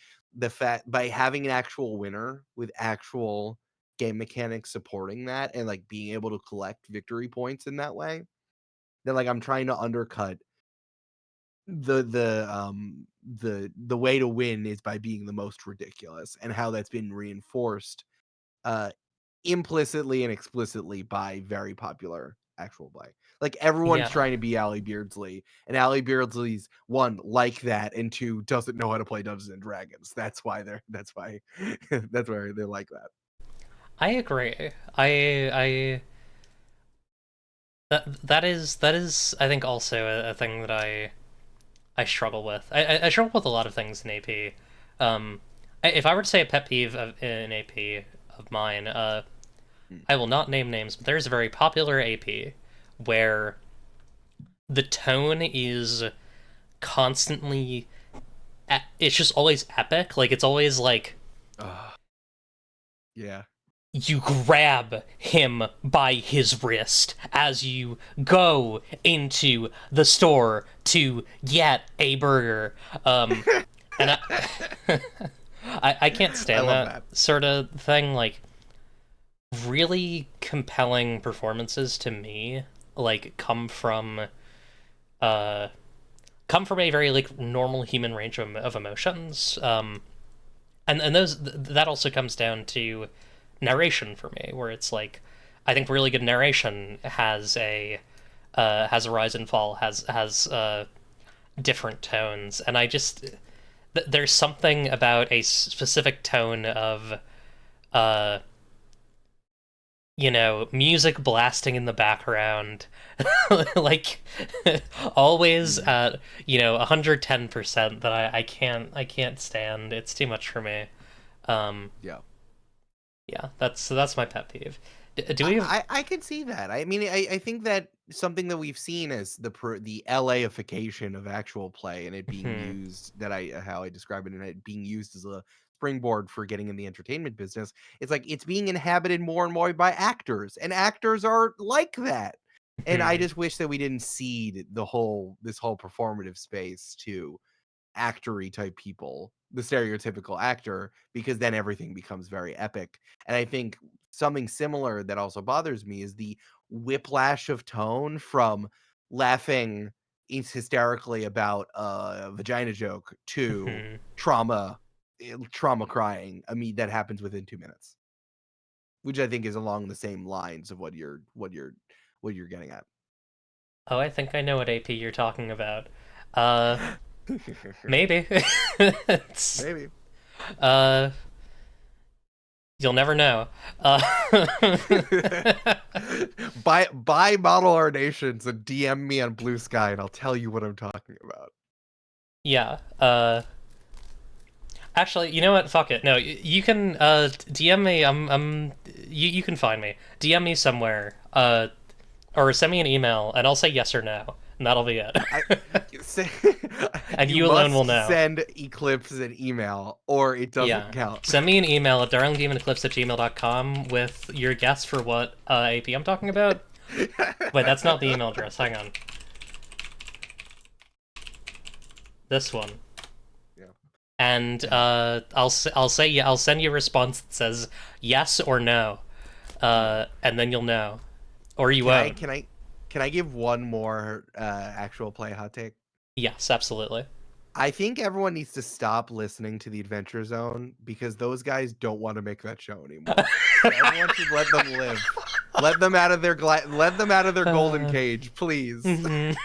by having an actual winner with actual game mechanics supporting that and like being able to collect victory points in that way. Then like I'm trying to undercut the way to win is by being the most ridiculous, and how that's been reinforced uh implicitly and explicitly by very popular actual play. Like everyone's Yeah. trying to be Allie Beardsley, and Allie Beardsley's one like that, and two doesn't know how to play Dungeons and Dragons. That's why that's why they're like that. I agree. I that is I think also a thing that I struggle with. I struggle with a lot of things in AP. If I were to say a pet peeve in AP of mine, Mm. I will not name names, but there's a very popular AP where the tone is constantly, it's just always epic. Like it's always like Ugh, yeah. you grab him by his wrist as you go into the store to get a burger. And I can't I stand love that that. sort of thing. Like really compelling performances to me, like uh come from a very like normal human range of emotions. And that also comes down to narration for me, where it's like I think really good narration has a rise and fall, has different tones, and I just there's something about a specific tone of uh music blasting in the background, like always Mhm. at 110% that I can't stand. It's too much for me. Um, Yeah. yeah, that's my pet peeve. Do I, we have? I I can see that. I mean, I think that something that we've seen is the LAification of actual play, and it being Hmm, used, that I how I describe it, and it being used as a springboard for getting in the entertainment business. It's like it's being inhabited more and more by actors, and actors are like that. And I hmm, just wish that we didn't seed this whole performative space to actory type people, the stereotypical actor, because then everything becomes very epic. And I think something similar that also bothers me is the whiplash of tone from laughing is hysterically about a vagina joke to Mhm. trauma crying. I mean, that happens within 2 minutes, which I think is along the same lines of what you're getting at. Oh, I think I know what AP you're talking about. Uh, maybe. It's, Maybe. uh, you'll never know. Uh, Buy Model R Nations and DM me on Blue Sky, and I'll tell you what I'm talking about. yeah. Actually, you know what? Fuck it. No, you can DM me. You can find me. DM me somewhere. Or send me an email, and I'll say yes or no, and that'll be it. I say, And you you alone will must know. send Eclipse an email, or it Yeah. doesn't count. Send me an email at darlingdemoneclipse@gmail.com with your guess for what AP I'm talking about. Wait, that's not the email address. Hang on. This one. Yeah. And And I'll send you a response that says yes or no, and then you'll know, or you can I won't. can I can I give one more actual play hot take? Yes, absolutely. I think everyone needs to stop listening to the Adventure Zone because those guys don't want to make that show anymore. So everyone should let them live. Let them out of their golden Uh, cage, please. mhm.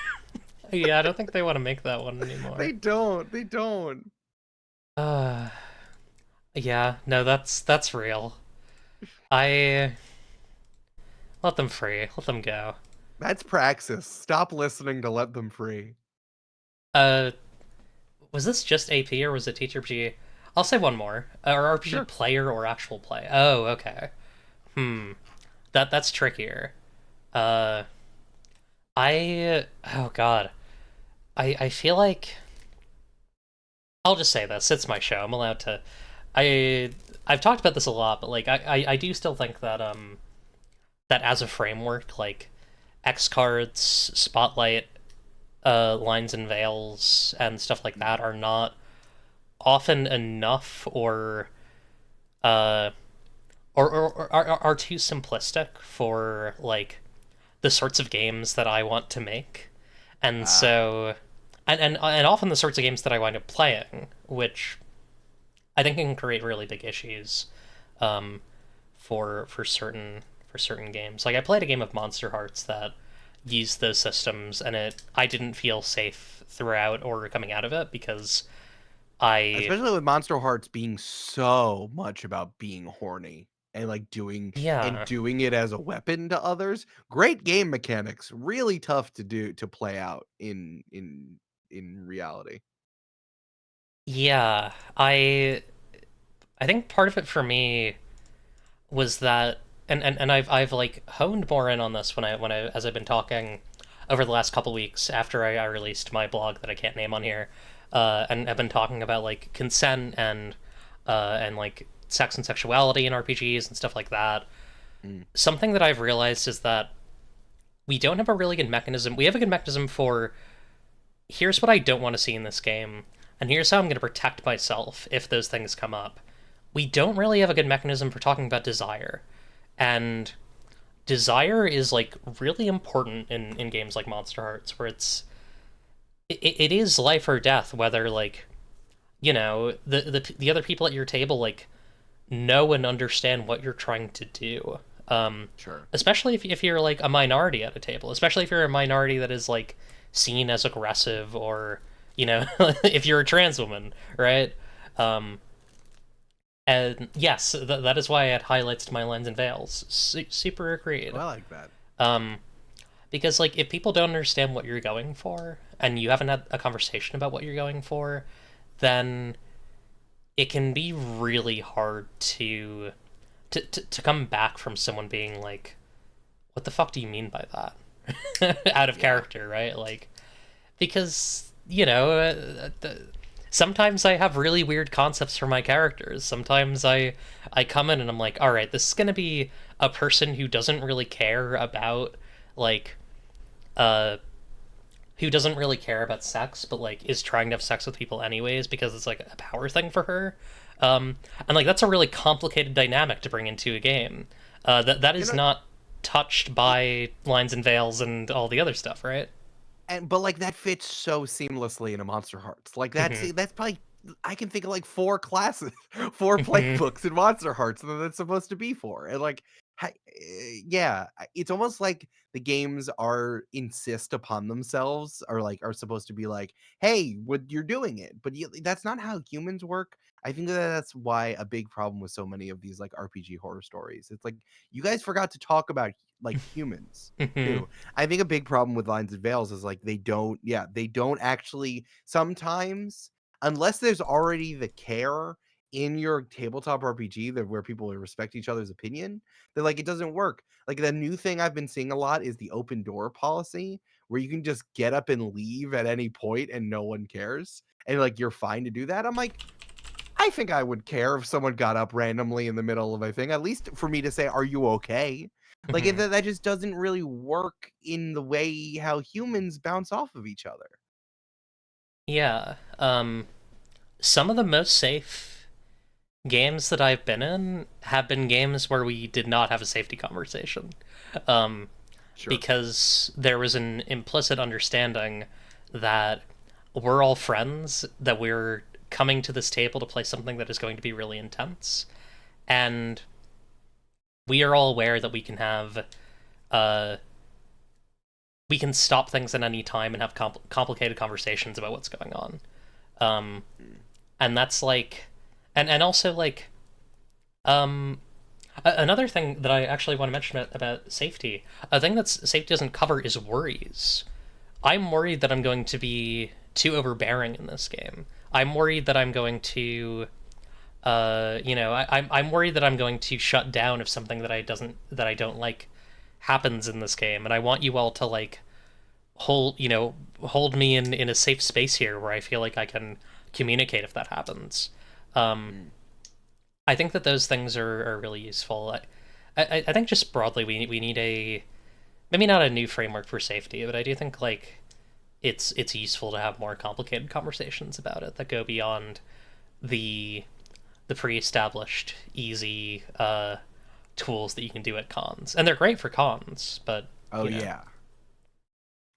Yeah, I don't think they want to make that one They anymore. don't. They don't. Uh, yeah, no, that's real. I let them free, let them go. That's praxis. Stop listening to let them free. Uh, was this just AP or was it Teacher RPG? I'll say one more. Or RPG Sure. player or actual play. Oh, okay. Hmm. That's trickier. Uh, oh god. I feel like I'll just say this. It's my show. I'm allowed to. I I've talked about this a lot, but like I do still think that that as a framework, like X cards, Spotlight, lines and veils, and stuff like that are not often enough uh or are too simplistic for like the sorts of games that I want to make. And Ah, so and often the sorts of games that I wind up playing, which I think can create really big issues um, for certain games. Like I played a game of Monster Hearts that used those systems, and I didn't feel safe throughout or coming out of it because I especially with Monster Hearts being so much about being horny and like yeah doing it as a weapon to others. Great game mechanics, really tough to play out in reality. yeah I think part of it for me was that and I've like honed more in on this when I as I've been talking over the last couple weeks after I released my blog that I can't name on here, and I've been talking about like consent and like sex and sexuality in RPGs and stuff like that. Mm, Something that I've realized is that we don't have a really good mechanism. We have a good mechanism for here's what I don't want to see in this game, and here's how I'm going to protect myself if those things come up. We don't really have a good mechanism for talking about desire. And desire is like really important in games like Monster Hearts, where it is life or death, whether like, you know, the other people at your table like know and understand what you're trying to do. sure. Especially if you're like a minority at a table, especially if you're a minority that is like seen as aggressive or, you know, if you're a trans woman, right? Um, and yes, that is why I had highlights to my lines and veils. Super agreed. Oh, I like that. Um, because like if people don't understand what you're going for and you haven't had a conversation about what you're going for, then it can be really hard to come back from someone being like, what the fuck do you mean by that? Out of Yeah. character, right? Like, because, you know, sometimes I have really weird concepts for my characters. Sometimes I come in and I'm like, all right, this is going to be a person who doesn't really care about, like, uh, who doesn't really care about sex, but, like, is trying to have sex with people anyways because it's, like, a power thing for her. And, like, that's a really complicated dynamic to bring into a game. That You is know, not touched y- by lines and veils and all the other stuff, right? And but, like, that fits so seamlessly into Monster Hearts. Like, Hmm. that's probably I can think of, like, 4 classes, 4 Hmm. playbooks in Monster Hearts that it's supposed to be for, and, like, yeah, it's almost like the games are insist upon themselves or, like, are supposed to be like, "Hey, what you're doing it," but that's not how humans work. I think that that's why a big problem with so many of these, like, RPG horror stories. It's like, you guys forgot to talk about, like, humans, Hmm. too. I think a big problem with Lines and Veils is like they don't actually sometimes unless there's already the care in your tabletop RPG that where people respect each other's opinion, then like it doesn't work. Like the new thing I've been seeing a lot is the open door policy where you can just get up and leave at any point and no one cares. And like you're fine to do that. I'm like, I think I would care if someone got up randomly in the middle of a thing, at least for me to say, "Are you okay?" Like, Hmm. that just doesn't really work in the way how humans bounce off of each other. Yeah. Some of the most safe games that I've been in have been games where we did not have a safety conversation. Um, Sure. because there was an implicit understanding that we're all friends, that we're coming to this table to play something that is going to be really intense, and we are all aware that uh, we can stop things at any time and have complicated conversations about what's going on. Um, Mm. and that's like, and also like, um, another thing that I actually want to mention about safety, a thing that safety doesn't cover is worries. I'm worried that I'm going to be too overbearing in this game. I'm worried that I'm going to, I'm worried that I'm going to shut down if something that I don't like happens in this game, and I want you all to like hold me in a safe space here where I feel like I can communicate if that happens. Um, Mm. I think that those things are really useful. I think just broadly we need a maybe not a new framework for safety, but I do think like it's useful to have more complicated conversations about it that go beyond the the pre-established easy tools that you can do at cons, and they're great for cons, but Oh, you know. yeah.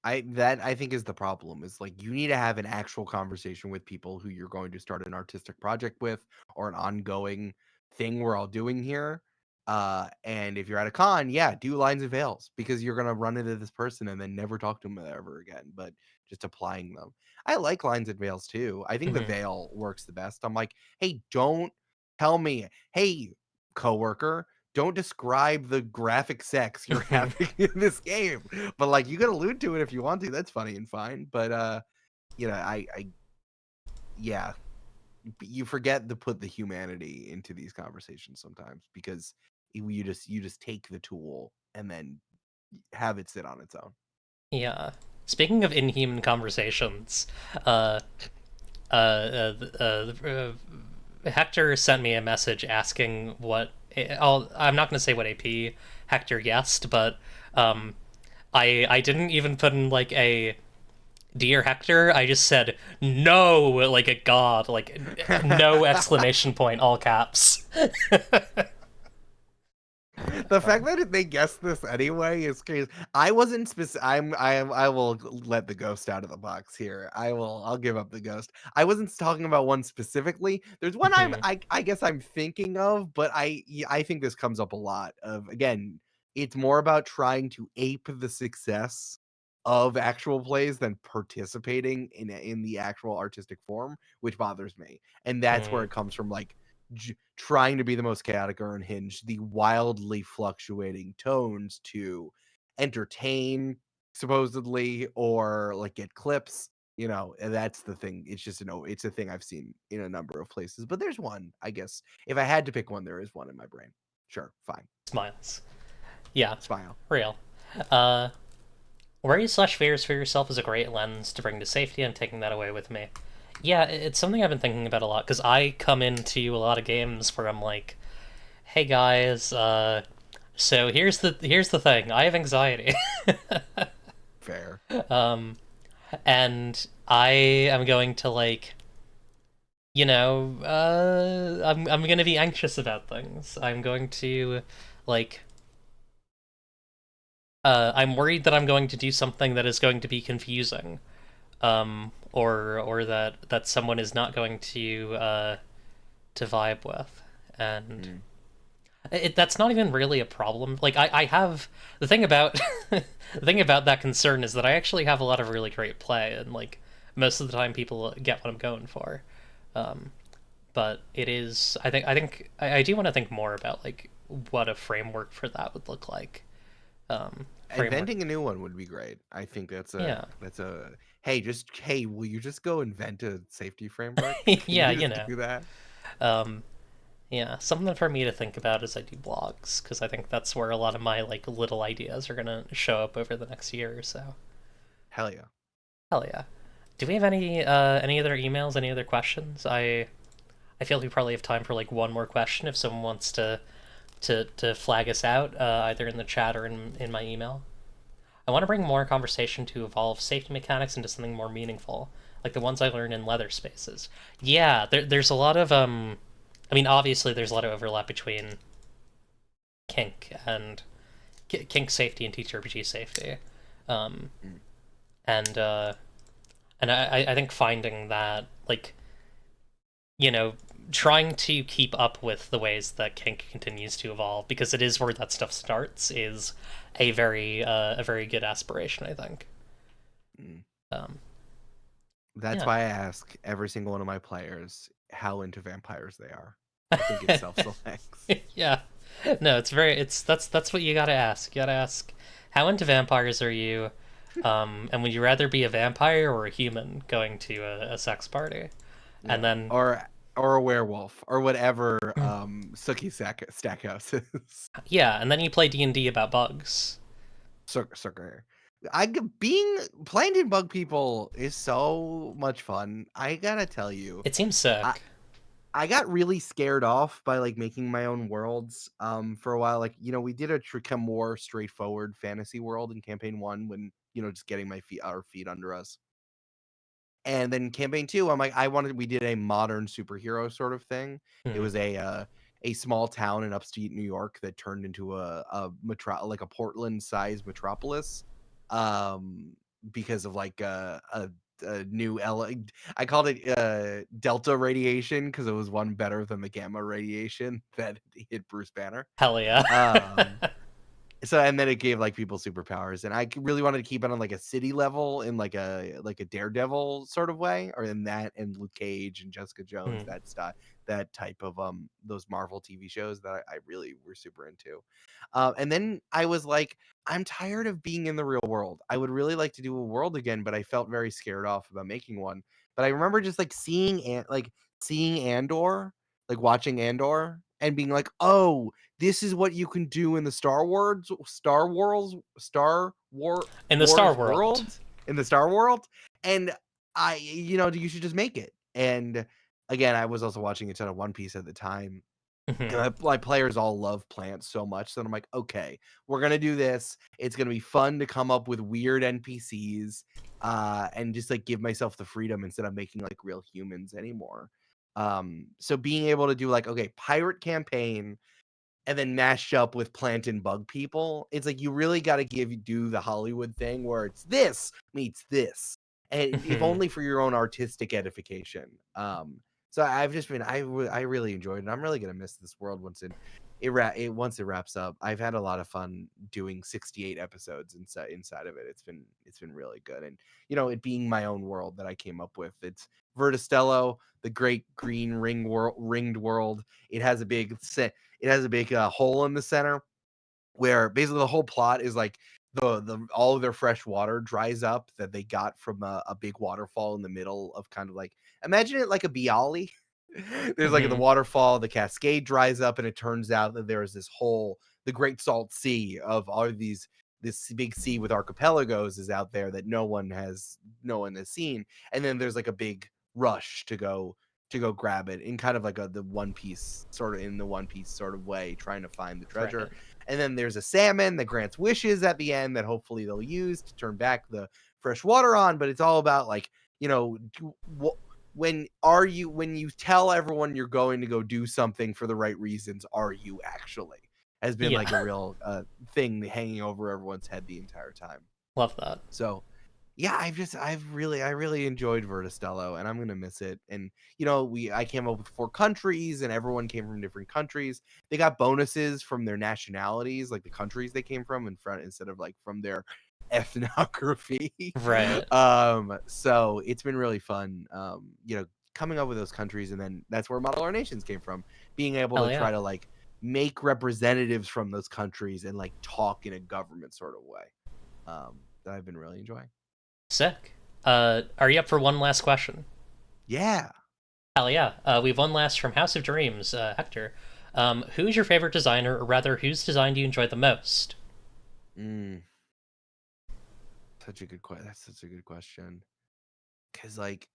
I think is the problem is like you need to have an actual conversation with people who you're going to start an artistic project with or an ongoing thing we're all doing here. And if you're at a con, yeah, do lines and veils because you're gonna run into this person and then never talk to them ever again. But just applying them. I like lines and veils too. I think the Mhm. veil works the best. I'm like, hey, don't tell me, hey, coworker, don't describe the graphic sex you're having in this game. But like you can allude to it if you want to. That's funny and fine. But I yeah, you forget to put the humanity into these conversations sometimes because you just take the tool and then have it sit on its own. Yeah. Speaking of inhuman conversations, uh, Hector sent me a message asking what. I'm not going to say what AP Hector guessed, but um, I didn't even put in like a dear Hector. I just said no like a god, like no exclamation point, all caps. The fact that they guessed this anyway is crazy. I wasn't specific. I will let the ghost out of the box here. I'll give up the ghost. I wasn't talking about one specifically. There's one Mhm. I guess I'm thinking of, but I think this comes up a lot. Of again, it's more about trying to ape the success of actual plays than participating in the actual artistic form, which bothers me. And that's where Mm. it comes from, like trying to be the most chaotic or unhinged, the wildly fluctuating tones to entertain, supposedly, or like get clips. And that's the thing. It's just it's a thing I've seen in a number of places. But there's one, I guess. If I had to pick one, there is one in my brain. Sure, fine. Smiles. Yeah, Smile. real. Uh, Worries slash fears for yourself is a great lens to bring to safety. I'm taking that away with me. Yeah, it's something I've been thinking about a lot because I come into a lot of games where I'm like, "Hey guys, so here's the thing. I have anxiety, Fair. um, and I am going to like, I'm gonna be anxious about things. I'm going to like I'm worried that I'm going to do something that is going to be confusing, or that someone is not going to vibe with, and Mm. that's not even really a problem. Like I have the thing about the thing about that concern is that I actually have a lot of really great play, and like most of the time people get what I'm going for. Um, but it is I do want to think more about like what a framework for that would look like. Framework, Inventing a new one would be great. I think yeah, that's a hey, will you just go invent a safety framework? Can yeah, you you just know, do that? um, yeah, something for me to think about as I do blogs because I think that's where a lot of my like little ideas are gonna show up over the next year or so. Hell yeah. Hell yeah. Do we have any other emails? Any other questions? I feel we probably have time for like one more question if someone wants to flag us out, either in the chat or in my email. I want to bring more conversation to evolve safety mechanics into something more meaningful, like the ones I learned in leather spaces. Yeah, there's a lot of I mean, obviously there's a lot of overlap between kink and kink safety and TTRPG safety, um, Mm. and I think finding that like you know, trying to keep up with the ways that kink continues to evolve because it is where that stuff starts is a very good aspiration, I think. Mm. Um, That's yeah. why I ask every single one of my players how into vampires they are. I think it self-selects. Yeah. No, it's very it's that's what you gotta ask. You gotta ask how into vampires are you? And would you rather be a vampire or a human going to a sex party? And Yeah. then Or a werewolf or whatever Sookie Stackhouse is. yeah, and then you play D&D about bugs. Sucker. Being planting bug people is so much fun. I gotta tell you, It seems I sick. I got really scared off by like making my own worlds for a while. Like, we did a more straightforward fantasy world in campaign 1 when, just getting our feet under us. And then campaign 2, I'm like, we did a modern superhero sort of thing. It Hmm. was a small town in upstate New York that turned into like a Portland-sized metropolis. Um, because of like a new I called it Delta radiation because it was one better than the gamma radiation that hit Bruce Banner. Hell yeah. Um, so and then it gave like people superpowers, and really wanted to keep it on like a city level in like a Daredevil sort of way, or in that and Luke Cage and Jessica Jones, Hmm. that type of those Marvel TV shows that I really were super into. And then I was like, I'm tired of being in the real world. I would really like to do a world again, but I felt very scared off about making one. But I remember just like seeing Andor, like watching Andor and being like, oh, this is what you can do in the In the Star Wars World. world, in the Star world. And you should just make it. And again, I was also watching a ton of One Piece at the time. Hmm. And my players all love plants so much that I'm like, okay, we're gonna do this. It's gonna be fun to come up with weird NPCs, and just like give myself the freedom instead of making like real humans anymore. So being able to do like, okay, pirate campaign and then mashed up with plant and bug people. It's like you really got to do the Hollywood thing where it's this meets this, and if Hmm. only for your own artistic edification. So I've just been I really enjoyed it. I'm really gonna miss this world once it wraps up. I've had a lot of fun doing 68 episodes inside of it. It's been really good, and it being my own world that I came up with. It's Vertistello, the great green ringed world. It has a big set it has a big hole in the center where basically the whole plot is like the all of their fresh water dries up that they got from a big waterfall in the middle of kind of like, imagine it like a Bialy. There's like the Hmm. waterfall, the cascade dries up, and it turns out that there is this whole the Great Salt Sea of all of this big sea with archipelagos is out there that no one has seen, and then there's like a big rush to go grab it in kind of like the One Piece sort of way, trying to find the treasure. Right. And then there's a salmon that grants wishes at the end that hopefully they'll use to turn back the fresh water on. But it's all about like, when you tell everyone you're going to go do something for the right reasons, are you actually? has been like a Yeah, real thing hanging over everyone's head the entire time. love that. So yeah, I really enjoyed Vertistello, and I'm gonna miss it. And I came up with 4 countries, and everyone came from different countries. They got bonuses from their nationalities, like the countries they came from, in front instead of like from their ethnography. Right. So it's been really fun. Coming up with those countries, and then that's where Model R Nations came from. Being able Hell to yeah. try to like make representatives from those countries and like talk in a government sort of way. That I've been really enjoying. Sick. Are you up for one last question? Yeah. Hell yeah. We have one last from House of Dreams, Hector. Who's your favorite designer, or rather, whose design do you enjoy the most? Mm, That's such a good question. Because like,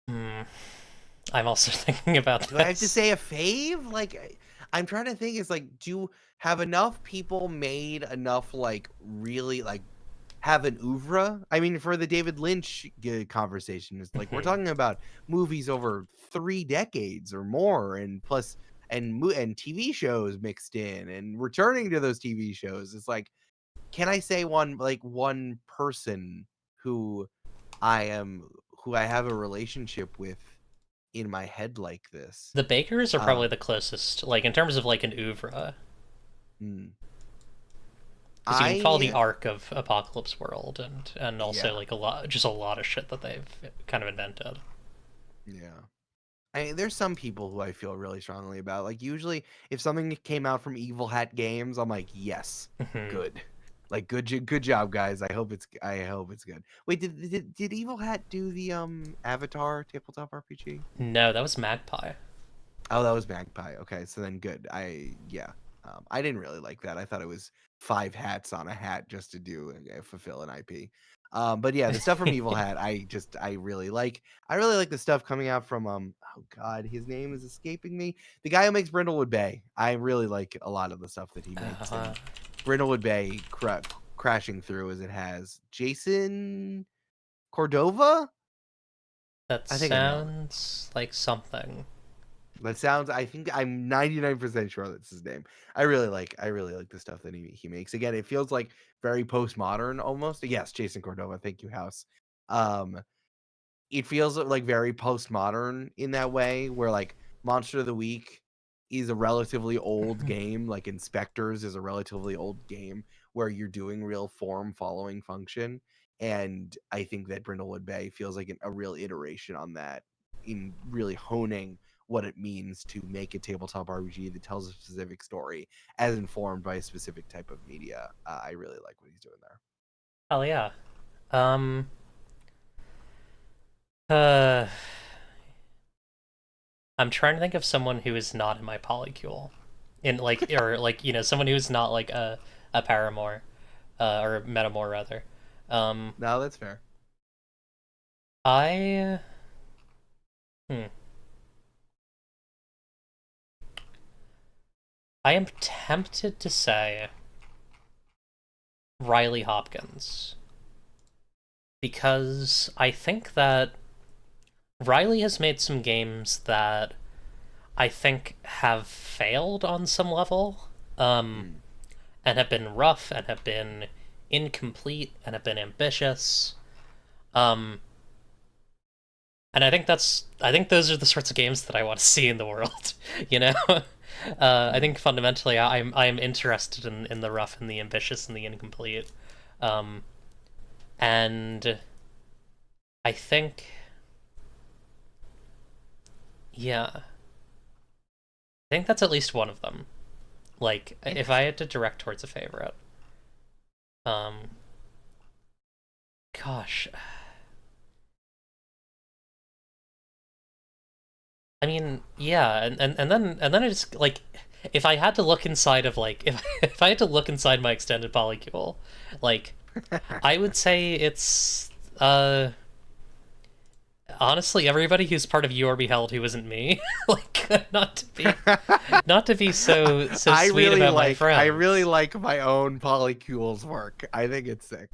Hmm. I'm also thinking about do I have to this. say a fave? Like, I'm trying to think. Is like, do have enough people made enough like really like have an oeuvre? I mean, for the David Lynch conversation, is like we're Mhm. talking about movies over 3 decades or more, and plus and TV shows mixed in and returning to those TV shows. It's like, can I say one person who I am who I have a relationship with in my head like this? The Bakers are probably Um, the closest, like in terms of like an oeuvre, hmm, because you can follow the I arc of Apocalypse World and also yeah, like a lot of shit that they've kind of invented. yeah. There's some people who I feel really strongly about. Like usually, if something came out from Evil Hat Games, I'm like, yes, Mhm. good. Like good job, guys. I hope it's good. Wait, did Evil Hat do the Avatar tabletop RPG? No, that was Magpie. Oh, that was Magpie. Okay, so then good. I didn't really like that. I thought it was 5 hats on a hat just to fulfill an IP. But yeah, the stuff from Evil Yeah. Hat, I really like. I really like the stuff coming out from oh god, his name is escaping me. The guy who makes Brindlewood Bay. I really like a lot of the stuff that he makes, Uh, and Brindlewood Bay crashing through as it has. Jason Cordova. that I think I nailed it. sounds like something. That sounds. I think I'm 99% sure that's his name. I really like the stuff that he makes. Again, it feels like very postmodern almost. Yes, Jason Cordova. Thank you, House. Um, it feels like very postmodern in that way, where like Monster of the Week is a relatively old game, like Inspectors is a relatively old game where you're doing real form following function. And I think that Brindlewood Bay feels like a real iteration on that, in really honing what it means to make a tabletop RPG that tells a specific story as informed by a specific type of media. I really like what he's doing there. Hell yeah. Um. Uh. I'm trying to think of someone who is not in my polycule, in like or like someone who's not like a paramour, or a metamore rather. Um. No, that's fair. I. Hmm. I am tempted to say Riley Hopkins because I think that Riley has made some games that I think have failed on some level, Mm. and have been rough and have been incomplete and have been ambitious. Um, and I think those are the sorts of games that I want to see in the world. you know, I Mm. think fundamentally I'm interested in the rough and the ambitious and the incomplete. Um, and I think yeah, I think that's at least one of them. Like if I Interesting. had to direct towards a favorite, um, gosh, I mean, yeah, and then I just like if I had to look inside of like if I had to look inside my extended polycule, like I would say it's honestly everybody who's part of You Are Beheld who isn't me. like not to be so sweet about my I really friends. like my own polycules work. I think it's sick.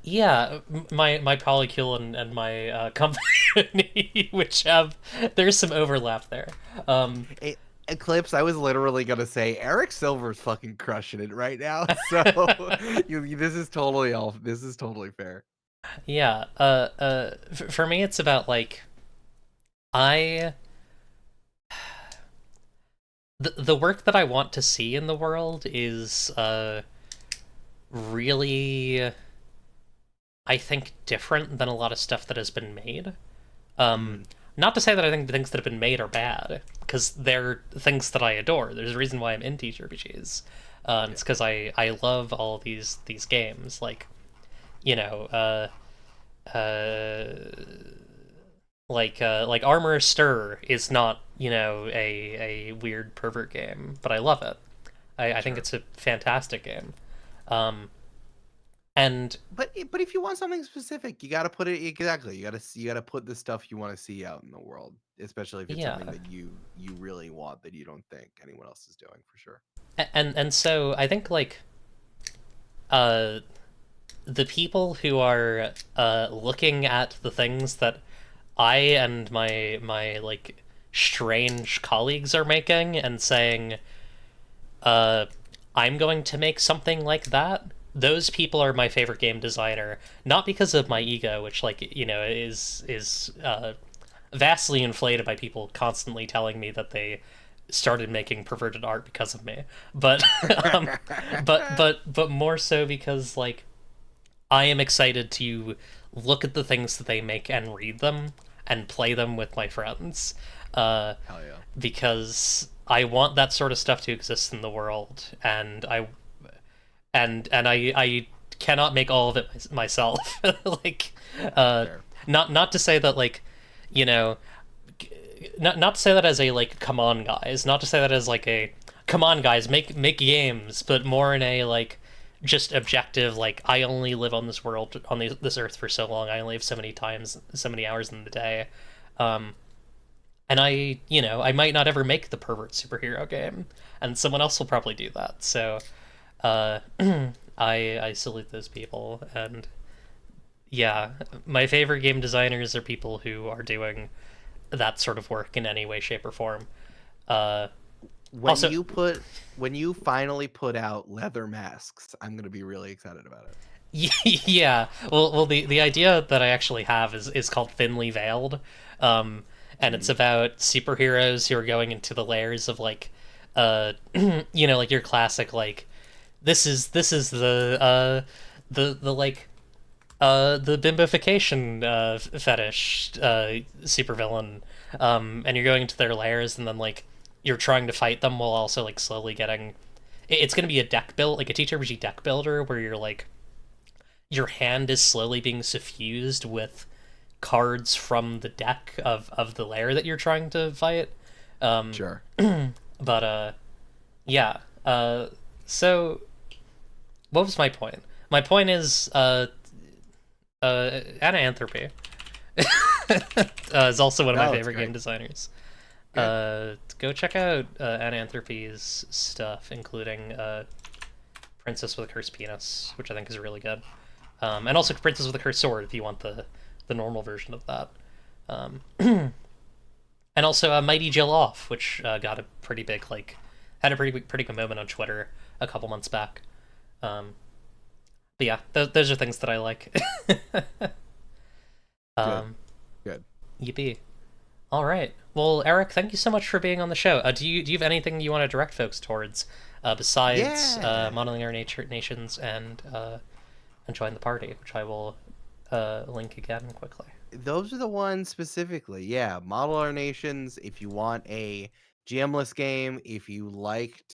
Yeah, my polycule and my company, which have there's some overlap there. Um, Eclipse, I was literally gonna say Eric Silver's fucking crushing it right now. So this is totally fair. Yeah. For me, it's about like I the work that I want to see in the world is really, I think, different than a lot of stuff that has been made. Um, Mm, Not to say that I think the things that have been made are bad, because they're things that I adore. There's a reason why I'm into TTRPGs. And yeah. it's because I love all these games. Like, you know, like Armor Stir is not, a weird pervert game, but I love it. I think Sure. it's a fantastic game. Um, and But if you want something specific, you gotta put it exactly. You gotta put the stuff you want to see out in the world, especially if it's something yeah, that you really want that you don't think anyone else is doing for sure. and so I think like uh the people who are looking at the things that I and my like strange colleagues are making and saying, uh, I'm going to make something like that. Those people are my favorite game designer, not because of my ego, which is vastly inflated by people constantly telling me that they started making perverted art because of me, but um, but more so because like I am excited to look at the things that they make and read them and play them with my friends. Uh, Hell yeah. because I want that sort of stuff to exist in the world, and I cannot make all of it myself. like, uh, Fair. not to say that like, you know, not to say that as a like, come on guys, not to say that as like a come on guys, make games, but more in a like just objective like I only live on this world on this earth for so long. I only have so many times, so many hours in the day. Um, and I might not ever make the pervert superhero game, and someone else will probably do that. So, uh, I salute those people, and yeah, my favorite game designers are people who are doing that sort of work in any way, shape, or form. Uh, When Also, you put when you finally put out leather masks, I'm gonna be really excited about it. yeah. Well, the idea that I actually have is called Thinly Veiled, um, and it's Mm, about superheroes who are going into the layers of like, like your classic like, this is the like the bimbification fetish supervillain, and you're going into their lairs, and then like you're trying to fight them while also like slowly getting. It's going to be a deck build, like a TTRPG deck builder, where you're like your hand is slowly being suffused with cards from the deck of the layer that you're trying to fight. Um, sure. but yeah. So what was my point? My point is Ananthropy is also one of my No, it's favorite game great. designers. Good. Go check out Ananthropy's stuff, including Princess with a Cursed Penis, which I think is really good. And also Princess with a Cursed Sword if you want the normal version of that. Um, and also Mighty Jill Off, which got a pretty big like had a pretty good moment on Twitter a couple months back. Um, but yeah, those are things that I like. Good. um, Good. Yippee! All right. Well, Eric, thank you so much for being on the show. Do you have anything you want to direct folks towards besides Yeah. modeling our nations and join the party, which I will link again quickly. Those are the ones specifically. Yeah, Model Our Nations. If you want a GMless game, if you liked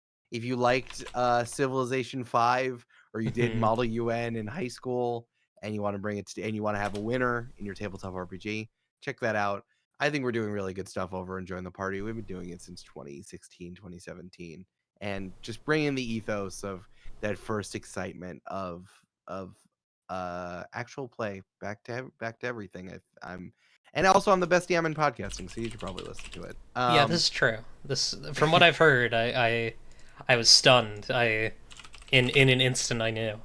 Civilization 5 or you did Hmm. Model UN in high school and you want to bring it to and you want to have a winner in your tabletop RPG, check that out. I think we're doing really good stuff over and Join the Party. We've been doing it since 2016, 2017, and just bringing the ethos of that first excitement of actual play back to everything. I'm and also I'm the best DM in podcasting, so you should probably listen to it. Yeah, this is true. This, from what I've heard, I was stunned. In an instant, I knew.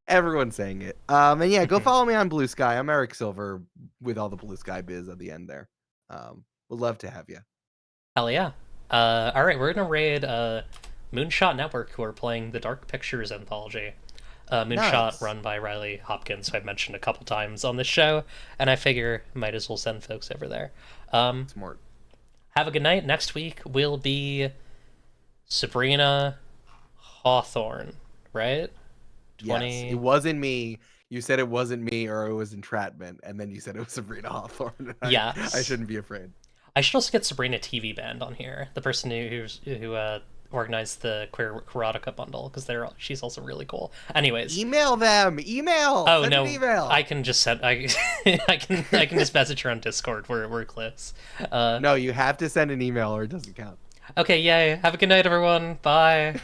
Everyone's saying it. And yeah, go Hmm. follow me on Blue Sky. I'm Eric Silver with all the Blue Sky biz at the end there. Would love to have you. Hell yeah. All right, we're gonna raid Moonshot Network, who are playing the Dark Pictures anthology. Moonshot, Nice. run by Riley Hopkins, who I've mentioned a couple times on this show, and I figure might as well send folks over there. Um, Smart. have a good night. Next week will be Sabrina Hawthorne, right? Yes, it 20. wasn't me. You said it wasn't me, or it was entrapment, and then you said it was Sabrina Hawthorne. I Yes. shouldn't be afraid. I should also get Sabrina TV Band on here, the person who organized the Queer Erotica bundle, because she's also really cool. Anyways, Email them. Email. oh Send an no, email. I can just send I can just message her on Discord. We're close. No, you have to send an email, or it doesn't count. Okay, yay! Have a good night, everyone. Bye.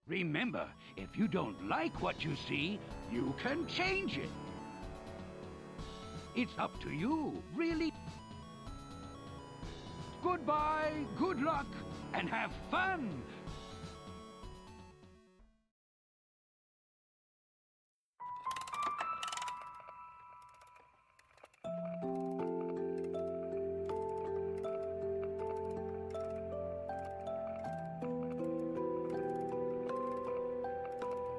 Remember, if you don't like what you see, you can change it. It's up to you, really. Goodbye, good luck, and have fun